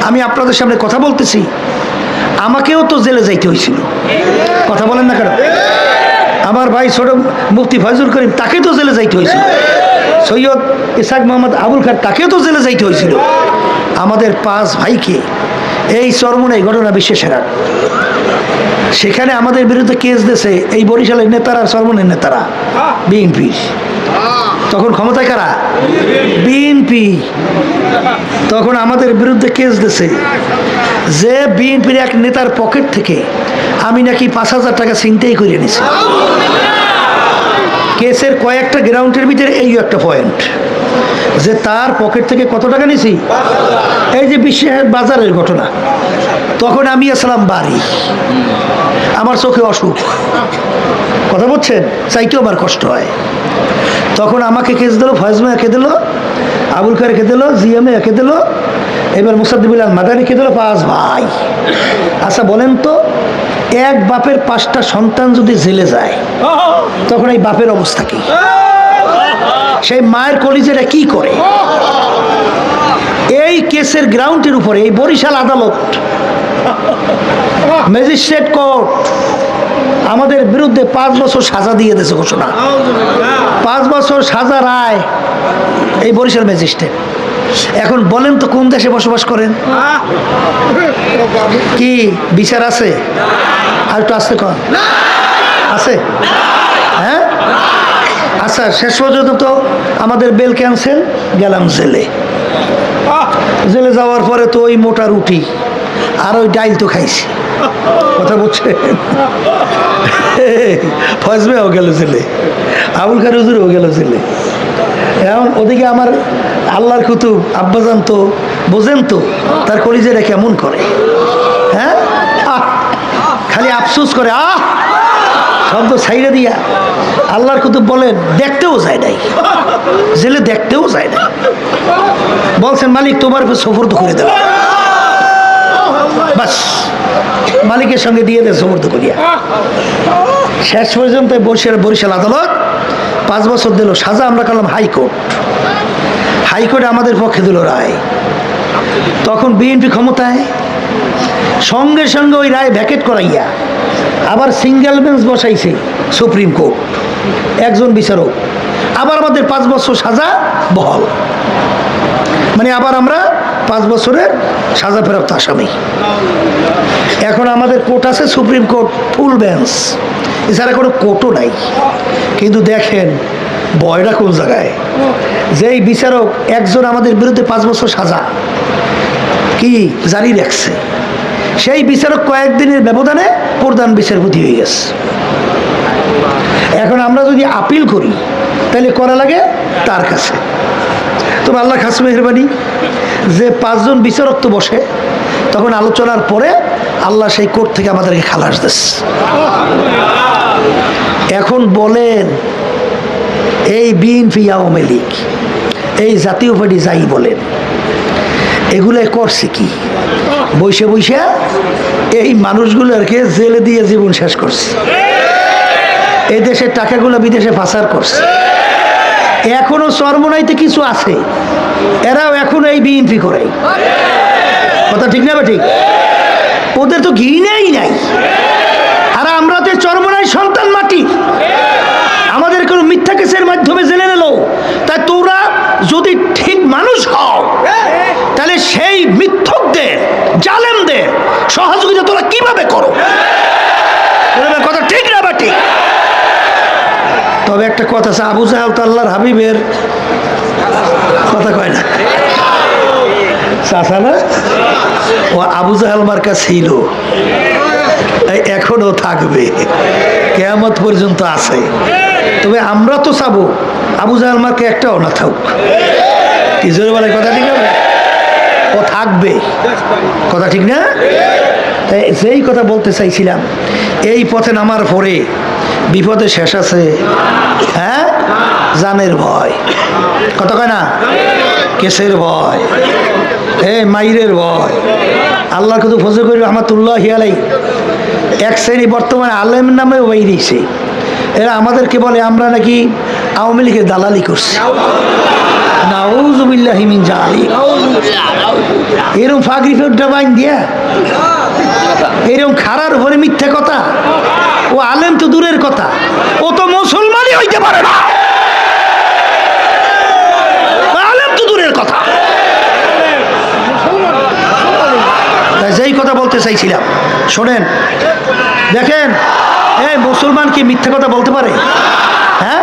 আমি আপনাদের সামনে কথা বলতেছি, আমাকেও তো জেলে যাইতে হয়েছিল। কথা বলেন না কেন? আমার ভাই ছোট মুফতি ফয়জুল করিম, তাকে তো জেলে যাইতে হয়েছিল। সৈয়দ ইসহাক মোহাম্মদ আবুল খার, তাকেও তো জেলে যাইতে হয়েছিল। আমাদের 5 ভাইকে এই চরমনাই ঘটনা বিশ্বের সেখানে আমাদের বিরুদ্ধে কেস দিয়েছে এই বরিশালের নেতারা, চরমনের নেতারা, বিএনপি। তখন ক্ষমতায় কারা? বিএনপি। তখন আমাদের বিরুদ্ধে কেস দিয়েছে যে বিএনপির এক নেতার পকেট থেকে আমি নাকি 5,000 টাকা ছিনতাই করে নিছি। কেসের কয়েকটা গ্রাউন্ডের ভিতরে এই একটা পয়েন্ট, যে তার পকেট থেকে কত টাকা নিছি। এই যে বিশ্বের বাজারের ঘটনা, তখন আমি আসলাম বাড়ি, আমার চোখে অসুখ, কথা বলছেন, চাইতেও আমার কষ্ট হয়। তখন আমাকে কেস দিল, ফয়জমা একে দিল, আবুল খার একে দিল, জিএমএ একে দিল, এবার মুসাদ্দিবুল আল মাদানী কে দিল, 5 ভাই। আচ্ছা বলেন তো, এক বাপের 5টা সন্তান যদি জেলে যায়, তখন এই বাপের অবস্থা কি? সেই মায়ের কলিজাটা কি করে? এই কেসের গ্রাউন্ডের উপরে এই বরিশাল আদালত, ম্যাজিস্ট্রেট কোর্ট আমাদের বিরুদ্ধে 5 বছর সাজা দিয়ে দিয়েছে ঘোষণা। 5 বছর সাজা রায় এই বরিশাল ম্যাজিস্ট্রেট। এখন বলেন তো কোন দেশে বসবাস করেন? কি বিচার আছে? আর একটু আসতে কন আছে? হ্যাঁ, আচ্ছা, শেষ পর্যন্ত তো আমাদের বেল ক্যান্সেল, গেলাম জেলে। জেলে যাওয়ার পরে তো ওই মোটা রুটি আর ওই ডাইল তো খাইছি, কথা বলছে। ফজবেও গেল জেলে, আবুল খার হুজুরও গেল জেলে। এখন ওদিকে আমার আল্লাহর কুতুব আব্বাজান তো বোঝেন তো তার কলিজাটা কেমন করে। হ্যাঁ, খালি আফসোস করে, শব্দ ছাইড়ে দিয়া। আল্লাহর কুতুব বলেন দেখতেও যায় নাই, জেলে দেখতেও যায় না। বলছেন মালিক তোমার সফরদ করে দেব, বাস মালিকের সঙ্গে দিয়ে দেয় সফরদ করিয়া। শেষ পর্যন্ত বরিশাল আদালত 5 বছর দিল সাজা। আমরা করলাম হাইকোর্ট, হাইকোর্টে আমাদের পক্ষে দিল রায়। তখন বিএনপি ক্ষমতায়, সঙ্গে সঙ্গে ওই রায় ভ্যাকেট করাইয়া আবার সিঙ্গেল বেঞ্চ বসাইছে সুপ্রিম কোর্ট, একজন বিচারক। আবার আমাদের 5 বছর সাজা বহাল, মানে আবার আমরা 5 বছরের সাজা ফেরত আসামি। এখন আমাদের কোর্ট আছে সুপ্রিম কোর্ট, ফুল বেঞ্চ, এছাড়া কোনো কোর্টও নাই। কিন্তু দেখেন ভয়টা কোন জায়গায়, যেই বিচারক একজন আমাদের বিরুদ্ধে 5 বছর সাজা কি জারি রাখছে, সেই বিচারক কয়েকদিনের ব্যবধানে প্রধান বিচারপতি হয়ে গেছে। এখন আমরা যদি আপিল করি তাহলে করা লাগে তার কাছে। তবে আল্লাহ খাস মেহরবানি, যে 5 জন বিচারক তো বসে, তখন আলোচনার পরে আল্লাহ সেই কোর্ট থেকে আমাদেরকে খালাস দিচ্ছে। এখন বলেন এই বিএনপি, আওয়ামী লীগ, এই জাতীয় পার্টি যাই বলেন, এগুলো করছে কি? বৈশে বৈশে এই মানুষগুলোকে জেলে দিয়ে জীবন শেষ করছে। এই দেশের টাকাগুলো বিদেশে পাচার করছে। এখনো চরমনাইতে কিছু আছে, এরাও এখনো এই বিএনপি করে। কথা ঠিক না? ঠিক, ওদের তো ঘৃণাই নাই। আর আমরা তো চরমনাই সন্তান মাটি, আমাদের কোনো মিথ্যা কেসের মাধ্যমে জেলে নিল। তাই তোরা যদি ঠিক মানুষ হও, তাহলে সেই মিথ্যকদের, জালেমদের সহযোগিতা তোরা কিভাবে করো? কথা ঠিক না বা ঠিক? তবে একটা কথা আছে, আবু জাহেল তো আল্লাহর হাবিবের কথা কয় না, চাচা না? ও আবু জাহেল মার্কা ছিল, এখনো থাকবে, কিয়ামত পর্যন্ত আছে। তবে আমরা তো চাবো আবু জাহেল মার্কা একটাও না থাকুক। কি জোরে বলে? কথা ঠিক হবে, ও থাকবে, কথা ঠিক না? যেই কথা বলতে চাইছিলাম, এই পথে নামার পরে বিপদে শেষ আছে। হ্যাঁ, জানের ভয়, কথা কয় না, কেসের ভয়, মাইরের ভয়। আল্লাহ কত ফজল করি রহমাতুল্লাহ আলাই এক শ্রেণী বর্তমানে আলেম নামেও বাইরেছে, এরা আমাদেরকে বলে আমরা নাকি আওয়ামী লীগের দালালি করছি। নাউযুবিল্লাহি মিন যালিক। এরকম ফাগরি ফেরটা বাইন দিয়া এরকম খারার উপরে মিথ্যা কথা। ও আলেম তো দূরের কথা, ও তো মুসলমানই হইতে পারে না। আলেম তো দূরের কথা। যেই কথা বলতে চাইছিলাম শোনেন, দেখেন এই মুসলমান কি মিথ্যা কথা বলতে পারে? হ্যাঁ,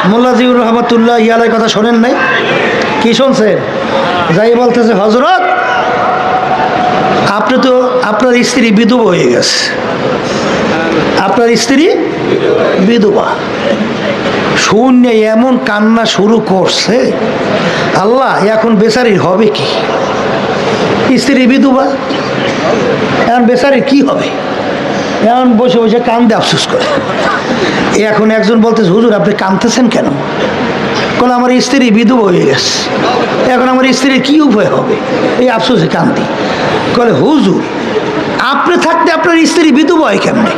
মোল্লা জিউর রহমতুল্লাহ ইয়ালের কথা শোনেন নাই? কি শুনছেন? যাই বলতেছে, হজরত আপনি তো আপনার স্ত্রী বিধবা হয়ে গেছে, আপনার স্ত্রী বিধবা। শূন্য এমন কান্না শুরু করছে, আল্লাহ এখন বেচারির হবে কি? স্ত্রী বিধবা, এখন বেচারির কি হবে? এখন বসে বসে কান্দে আফসোস করে। এখন একজন বলতেছে, হুজুর আপনি কাঁদতেছেন কেন? কারণ আমার স্ত্রী বিধবা হয়ে গেছে, এখন আমার স্ত্রীর কি উপায় হবে? এই আফসোসে কান্দি। বলে, হুজুর আপনি থাকতে আপনার স্ত্রী বিধবা হয় কেমনে?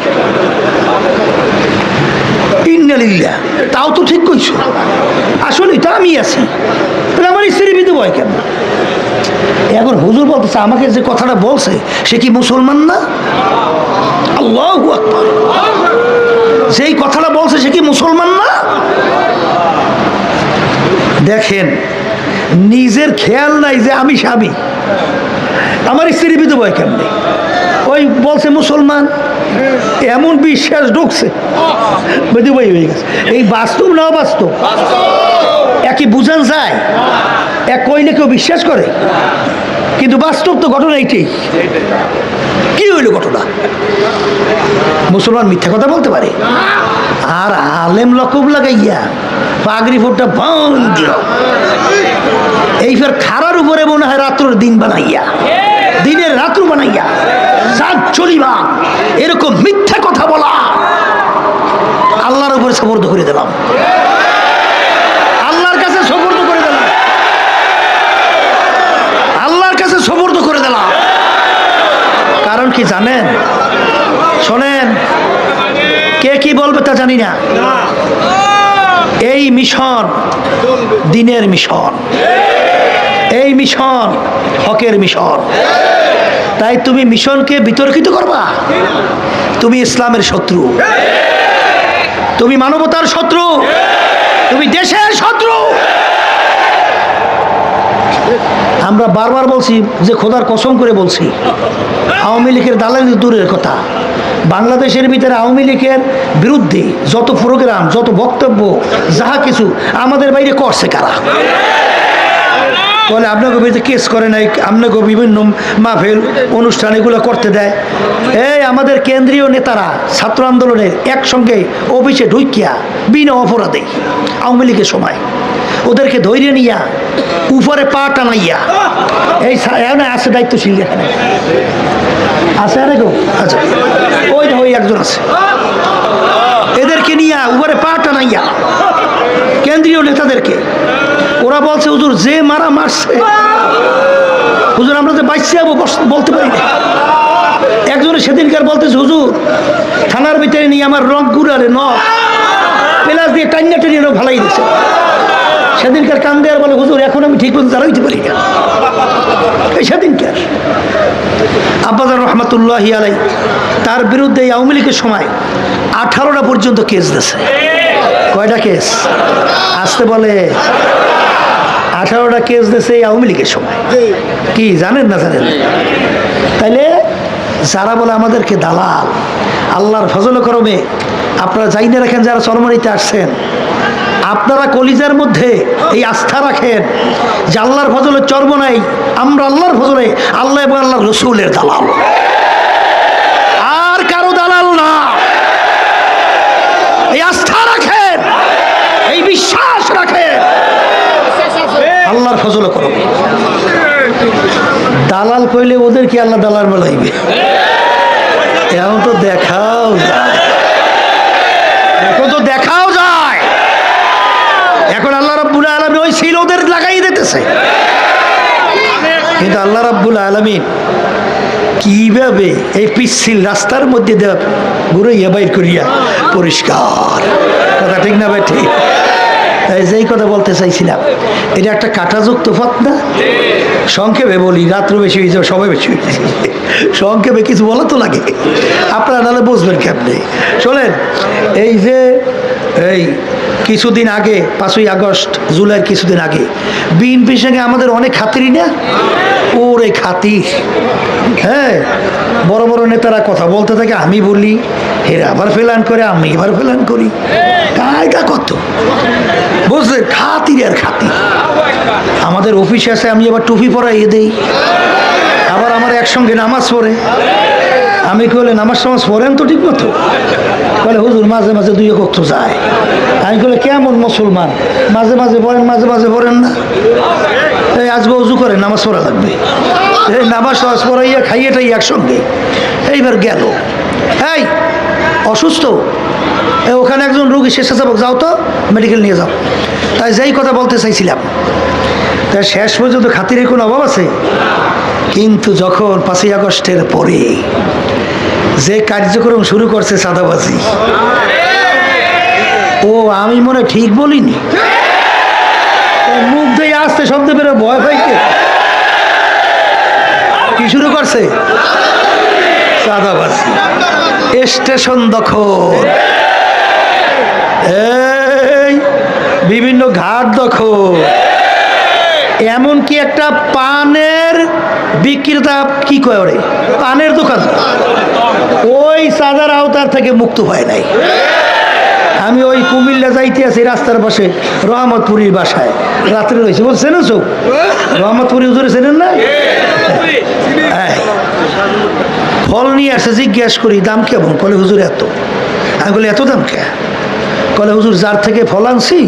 ইন্নালিল্লাহ, তাও তো ঠিক কইছো, আসলে তো আমি আছি, তাহলে আমার স্ত্রী বিধবা হয় কেমন? এখন হুজুর বলতেছে, আমাকে যে কথাটা বলছে সে কি মুসলমান না? আল্লাহু আকবার। যেই কথাটা বলছে সে কি মুসলমান না? দেখেন, নিজের খেয়াল নাই যে আমি স্বামী, আমার স্ত্রী বিধবা হয় কেমনে? ওই বলছে মুসলমান, এমন বিশ্বাস ঢুকছে বিধবা হয়ে গেছে। এই বাস্তব না অবাস্তব? একই বুঝান যায়? এক কইলে কেউ বিশ্বাস করে, কিন্তু বাস্তব তো ঘটনা এইটাই। কি হইল ঘটনা? মুসলমান মিথ্যা কথা বলতে পারে? আর আলেম লকব লাগাইয়া পাগড়ি ফোরটা বান দিল, এই ফের খারার উপরে মনে হয় রাত্রের দিন বানাইয়া, দিনের রাত্র বানাইয়া সাত চলিবা, এরকম মিথ্যা কথা বলা আল্লাহর উপরে সবর্দ করে দিলাম, আল্লাহর কাছে সবর্দ করে দিলাম, আল্লাহর কাছে সবর্দ করে দিলাম। কারণ কি জানেন? শোনেন, কে কি বলবে তা জানি না, এই মিশন দিনের মিশন, এই মিশন হকের মিশন। তাই তুমি মিশনকে বিতর্কিত করবা? তুমি ইসলামের শত্রু, তুমি মানবতার শত্রু, তুমি দেশের শত্রু। আমরা বারবার বলছি যে খোদার কসম করে বলছি, আওয়ামী লীগের দালালি দূরের কথা, বাংলাদেশের ভিতরে আওয়ামী লীগের বিরুদ্ধে যত প্রোগ্রাম, যত বক্তব্য, যাহা কিছু আমাদের বাইরে করছে কারা? বলে আপনাকে বিরুদ্ধে কেস করে নাই, আপনাকে বিভিন্ন মাহফিল অনুষ্ঠান এগুলো করতে দেয়। এই আমাদের কেন্দ্রীয় নেতারা ছাত্র আন্দোলনের একসঙ্গে অফিসে ঢুকিয়া বিনা অপরাধে আওয়ামী লীগের সময় ওদেরকে ধৈর্য নিয়া উপরে পা টানাইয়া, এই আছে দায়িত্বশীল এখানে আছে না কেউ? আচ্ছা, ওই একজন আছে, এদেরকে নিয়া উপরে পা টানাইয়া কেন্দ্রীয় নেতাদেরকে, ওরা বলছে হুজুর যে মারা মারছে, হুজুর আমরা যে বাইসে যাবো বলতে পারি না। একজনে সেদিনকার বলতেছে, হুজুর থানার ভিতরে নিয়ে আমার রং গুড়ারে নখ পেলাস দিয়ে টাইনা টেনে ভালাই দিয়েছে। সেদিনকার কান্দে আর বলে, হুজুর এখন আমি ঠিক মতো দাঁড়াইতে পারি না। এই সেদিনকার আব্বাজান রহমতুল্লাহি আলাই তার বিরুদ্ধে এই আওয়ামী লীগের সময় 18টা পর্যন্ত কেস দিয়েছে। কয়টা কেস? আসতে বলে 18টা কেস দিয়েছে এই আওয়ামী লীগের সময়। কি জানেন না জানেন? তাইলে যারা বলে আমাদেরকে দালাল, আল্লাহর ফজল করমে আপনারা যাই না রাখেন, যারা চরমারিতে আসছেন, আপনারা কলিজার মধ্যে এই আস্থা রাখেন যে আল্লাহর ফজলের চর্ম নাই, আমরা আল্লাহর ফজলে আল্লাহ এবং আল্লাহর রসুলের দালাল, আর কারো দালাল না। এই আস্থা রাখেন, এই বিশ্বাস রাখেন, আল্লাহর ফজল করবে। দালাল কইলে ওদের কি আল্লাহ দালাল বলাইবে? এখন তো দেখাও যায়, এখন তো দেখাও যায়। এখন আল্লাহ রাব্বুল আলামিন ওই সিল ওদের লাগাই দিতেছে, কিন্তু আল্লাহ রাব্বুল আলামিন কিভাবে এই পিচ্ছিল রাস্তার মধ্যে ঘুরাইয়া বাইর করিয়া পরিষ্কার, কথা ঠিক না ভাই? ঠিক। যেই কথা বলতে চাইছিলাম, এটা একটা কাঁটাযুক্ত পথ না? সংক্ষেপে বলি, রাত্র বেশি হয়েছে, সবাই বেশি হয়েছে, সংক্ষেপে কিছু বলা তো লাগে, আপনারা নাহলে বুঝবেন কেমনে। শোনেন, এই যে এই কিছুদিন আগে 5ই আগস্ট, জুলাইয়ের কিছুদিন আগে বিএনপির সঙ্গে আমাদের অনেক খাতিরই না? ওরে খাতির, হ্যাঁ, বড় বড় নেতারা কথা বলতে থাকে, আমি বলি, এরা আবার ফেলান করে, আমি এবার ফেলান করি, কায়দা কত বুঝলেন? খাতির আর খাতির। আমাদের অফিসে আছে, আমি আবার টুপি পরাইয়ে দেই, আবার আমার একসঙ্গে নামাজ পড়ে। আমি কইলে নামাজ টামাজ পড়েন তো ঠিক মতো? বলে হুজুর মাঝে মাঝে 2 ওয়াক্ত যায়। আমি কইলে কেমন মুসলমান, মাঝে মাঝে পড়েন, মাঝে মাঝে পড়েন না? এই আজকে উজু করে নামাজ পড়া লাগবে, এই নামাজ টামাজ পড়াইয়া খাইয়েটাই একসঙ্গে। এইবার গেল, এই অসুস্থ, ওখানে একজন রোগী, স্বেচ্ছাসেবক, যাও তো মেডিকেল নিয়ে যাও। তাই যেই কথা বলতে চাইছিলাম, তাই শেষ পর্যন্ত খাতিরের কোনো অভাব আছে? কিন্তু যখন 5ই আগস্টের পরে যে কার্যক্রম শুরু করছে চাঁদাবাজি, ও আমি মনে ঠিক বলিনি, মুখ দিয়ে আসতে শব্দ বেরো, ভয় পাইতে কি শুরু করছে? চাঁদাবাজি, স্টেশন দখল, এই বিভিন্ন ঘাট দখল, এমনকি একটা পানের বিক্রেতা, কি কয় ওরে, পানের দোকান, ওই চাঁদার আওতার থেকে মুক্ত হয় নাই। আমি ওই কুমিল্লা যাইতে আছি, রাস্তার পাশে রহমতপুরীর বাসায় রাত্রে রয়েছে, বলছেন চোখ রহমতপুরি হুজুরে চেনেন না? ফল নিয়ে আসে, জিজ্ঞাসা করি দাম কেমন? কলে হুজুর এত। আমি বলি এত দাম কে? কলে হুজুর যার থেকে ফল আনছি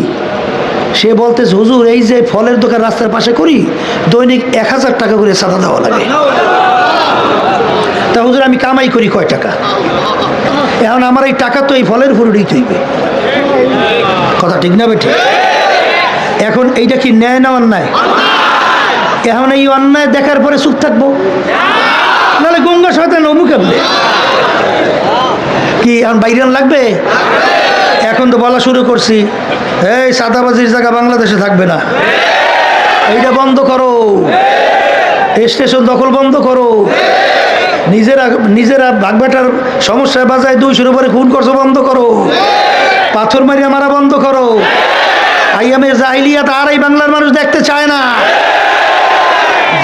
সে বলতেছে, হুজুর এই যে ফলের দোকান রাস্তার পাশে করি, দৈনিক 1000 টাকা করে চাঁদা দেওয়া লাগে। তা হুজুর আমি কামাই করি কয় টাকা? এখন আমার এই টাকা তো এই ফলের উপর দিতে হইবে, কথা ঠিক না বেঠিক? এখন এইটা কি ন্যায় না অন্যায়? এখন এই অন্যায় দেখার পরে চুপ থাকবো, নাহলে গঙ্গা শয়তান অমুক কি এখন বাইরে লাগবে? এখন তো বলা শুরু করছি, এই চাঁদাবাজির জায়গা বাংলাদেশে থাকবে না, এইটা বন্ধ করো, স্টেশন দখল বন্ধ করো, নিজেরা ভাগবাটার সমস্যায় বাজায় 200-এর উপরে খুন করছো, বন্ধ করো, পাথর মারিয়া মারা বন্ধ করো, আইয়ামের জাহিলিয়াত আর এই বাংলার মানুষ দেখতে চায় না।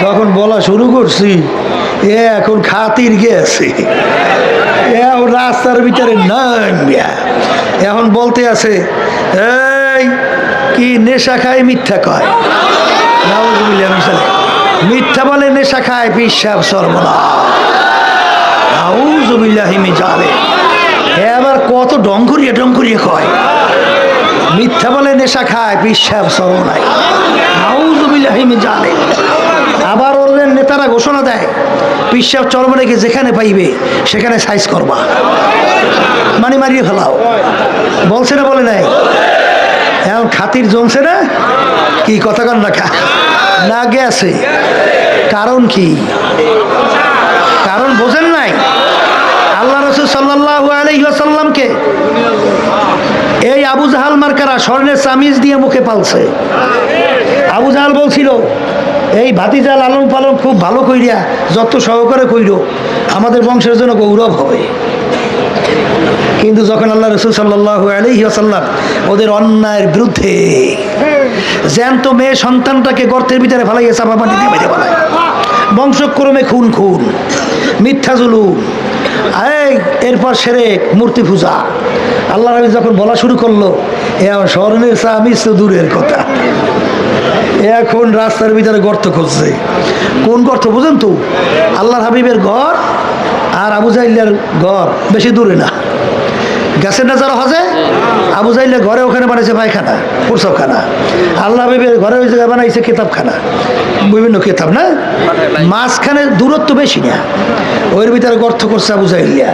যখন বলা শুরু করছি, এখন খাতির গেছে, রাস্তার ভিতরে নামিয়া এখন বলতে আছে, এই কি নেশা খায় মিথ্যা কয়, মিথ্যা বলে নেশা খায়, পিসাব সর্বনাশ, এবার কত ডঙ্করিয়া ডঙ্করিয়া কয়, মিথ্যা বলে নেশা খায়, পিসাব সর্বনাশ, আবার ওদের নেতারা ঘোষণা দেয়, পিসাব চর্মনাকে যেখানে পাইবে সেখানে সাইজ করবা, মানে মারিয়ে ফেলাও, বলছে না বলে নাই? এখন খাতির জমছে না? কি কথা কন রাখা না গেছে? কারণ কি? কারণ বোঝেন নাই? আল্লাহ রাসূল সাল্লাল্লাহু আলাইহি ওয়াসাল্লামকে এই আবু জাহাল মার্কারা স্বর্ণের চামিজ দিয়ে মুখে পালছে। আবু জাহাল বলছিল, এই ভাতিজা লালন পালন খুব ভালো কইরা যত সহকারে কইর আমাদের বংশের জন্য গৌরব হবে। কিন্তু যখন আল্লাহ রাসূল সাল্লাল্লাহু আলাইহি ওয়াসাল্লাম ওদের অন্যায়ের বিরুদ্ধে জ্যান্ত মেয়ে সন্তানটাকে গর্তের ভিতরে ফেলাইয়া চাপা মাটি দিয়ে মেরে ফেলায়, বংশক্রমে খুন খুন, মিথ্যা জুলুম, এরপর শিরক, মূর্তি পূজা, আল্লাহ নবী যখন বলা শুরু করলো, স্বর্ণের চামিজ তো দূরের কথা, এখন রাস্তার ভিতরে গর্ত খুঁজছে। কোন গর্ত বুঝেন তো? আল্লাহর হাবিবের ঘর আর আবু জাহিলের ঘর বেশি দূরে না, গেছেন না যারা হজে? আবু জাহিলের ঘরে ওখানে বানাইছে পায়খানা, প্রসবখানা, আল্লাহ হাবিবের ঘরে ওই জায়গায় বানাইছে কেতাবখানা, বিভিন্ন কেতাব না, মাঝখানে দূরত্ব বেশি না, ওর ভিতরে গর্ত করছে আবু জাহিলিয়া,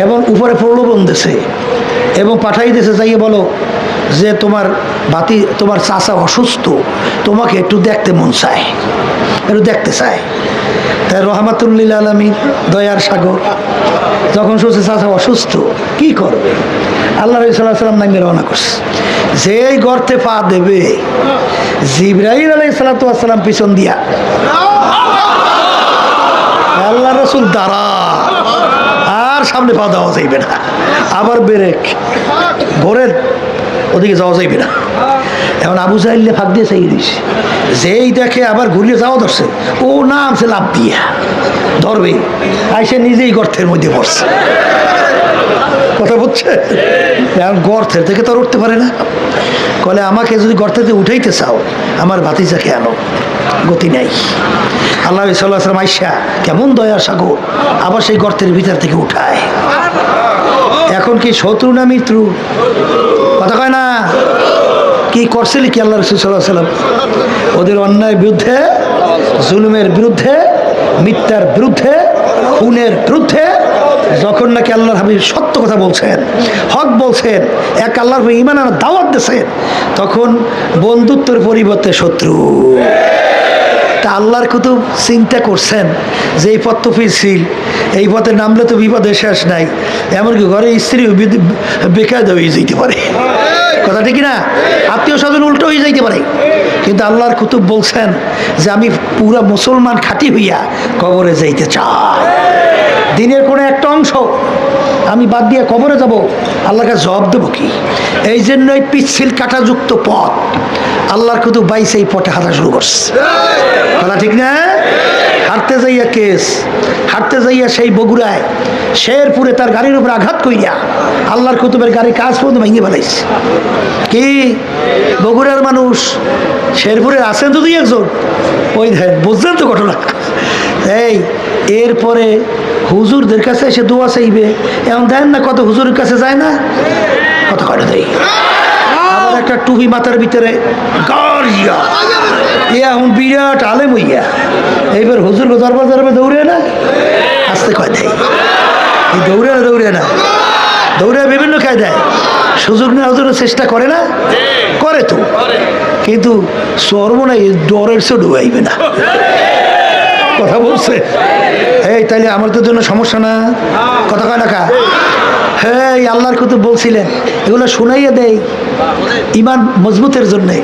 এবং উপরে প্রলোভন দিছে এবং পাঠাই দিয়েছে, যাইয়ে বলো যে তোমার তোমার চাচা অসুস্থ, তোমাকে একটু দেখতে মন চায়, একটু দেখতে চায়। তাই রহমাতুল্লিল আলামিন দয়ার সাগর যখন শুনছে চাচা অসুস্থ কি করবে, আল্লাহ নবী সাল্লাল্লাহু আলাইহি ওয়াসাল্লাম নামে রওনা করছে। যেই গর্তে পা দেবে জিবরাইল আলাইহিস সালাতু ওয়াস সালাম পিছন দিয়া আল্লাহ রাসূল দাঁড়া, আর সামনে পা দেওয়া যাইবে না, আবার ব্রেক ঘোরের ওদিকে যাওয়া যাইবে না। এখন আবু জাহেল ফাঁক দিয়ে চাই দিছে, যেই দেখে আবার ঘুরিয়ে যাওয়া ধরছে, ও নামছে লাভ দিয়া ধরবে, আইসে নিজেই গর্তের মধ্যে পড়ছে। কথা বুঝছে? এখন গর্তের থেকে তো আর উঠতে পারে না। কলে আমাকে যদি গর্তেতে উঠাইতে চাও আমার ভাতিজাকে আনো, গতি নাই। আল্লাহ সাল্লাল্লাহু আলাইহি ওয়াসাল্লাম আইসা কেমন দয়ার সাগর আবার সেই গর্তের ভিতর থেকে উঠায়। এখন কি শত্রু না মিত্র? কথা কয় না? কি করছিলি কি আল্লাহ রাসূল সাল্লাল্লাহু আলাইহি ওয়াসাল্লাম? ওদের অন্যায়ের বিরুদ্ধে, জুলুমের বিরুদ্ধে, মিথ্যার বিরুদ্ধে, খুনের বিরুদ্ধে যখন নাকি আল্লাহর হাবিব সত্য কথা বলছেন, হক বলছেন, এক আল্লাহর ঈমান আনার দাওয়াত দিয়েছেন, তখন বন্ধুত্বের পরিবর্তে শত্রু। তা আল্লাহর কুতুব চিন্তা করছেন যে এই পথ তো পিছিল, এই পথে নামলে তো বিপদের শেষ নাই, এমনকি ঘরে স্ত্রী বেকায়দা হয়ে যেতে পারে। কথা ঠিক না? আত্মীয় স্বজন উল্টো হয়ে যাইতে পারে। কিন্তু আল্লাহর কুতুব বলছেন যে আমি পুরা মুসলমান খাঁটি হইয়া কবরে যাইতে চাই। দিনের কোনো একটা অংশ আমি বাদ দিয়ে কবরে যাব, আল্লাহর কাছে জবাব দেবো কি? এই জন্যই পিচ্ছিল কাঁটাযুক্ত পথ আল্লাহর কুতুব বাইসে এই পথে হাঁটা শুরু করছে। কথা ঠিক না? হাঁটতে যাইয়া কেস, হাঁটতে যাইয়া সেই বগুড়ায় শেরপুরে তার গাড়ির উপরে আঘাত কইরা আল্লাহর কুতুবের গাড়ি কাজ পর্যন্ত ভেঙে ফেলাইছে। কি বগুড়ার মানুষ, শেরপুরে আছেন তো দুই একজন, ওই দেন বুঝলেন তো ঘটনা। এই এরপরে হুজুরদের কাছে এসে দোয়া চাইবে, এমন দেন না কত হুজুরের কাছে যায় না, কত করে দেয়। আবার একটা টুপি মাথার ভিতরে গাড়িয়া, এখন বিরাট আলেম হইয়া এইবার হুজুর দরবার দরবার দৌড়ে না, আসতে কয় দেয়। এই দৌড়ে না, দৌড়ে না, দৌড়ে বিভিন্ন খায় দেয়, সুযোগ নেওয়ার জন্য চেষ্টা করে না, করে তো, কিন্তু সর্বনাই ডরের সে ডুবাইবে না। কথা বলছে এই তাইলে আমাদের জন্য সমস্যা না? কথা কয় না কা? হ্যাঁ, আল্লাহর কুতুব বলছিলেন এগুলো শুনাইয়া দেয় ইমান মজবুতের জন্যে।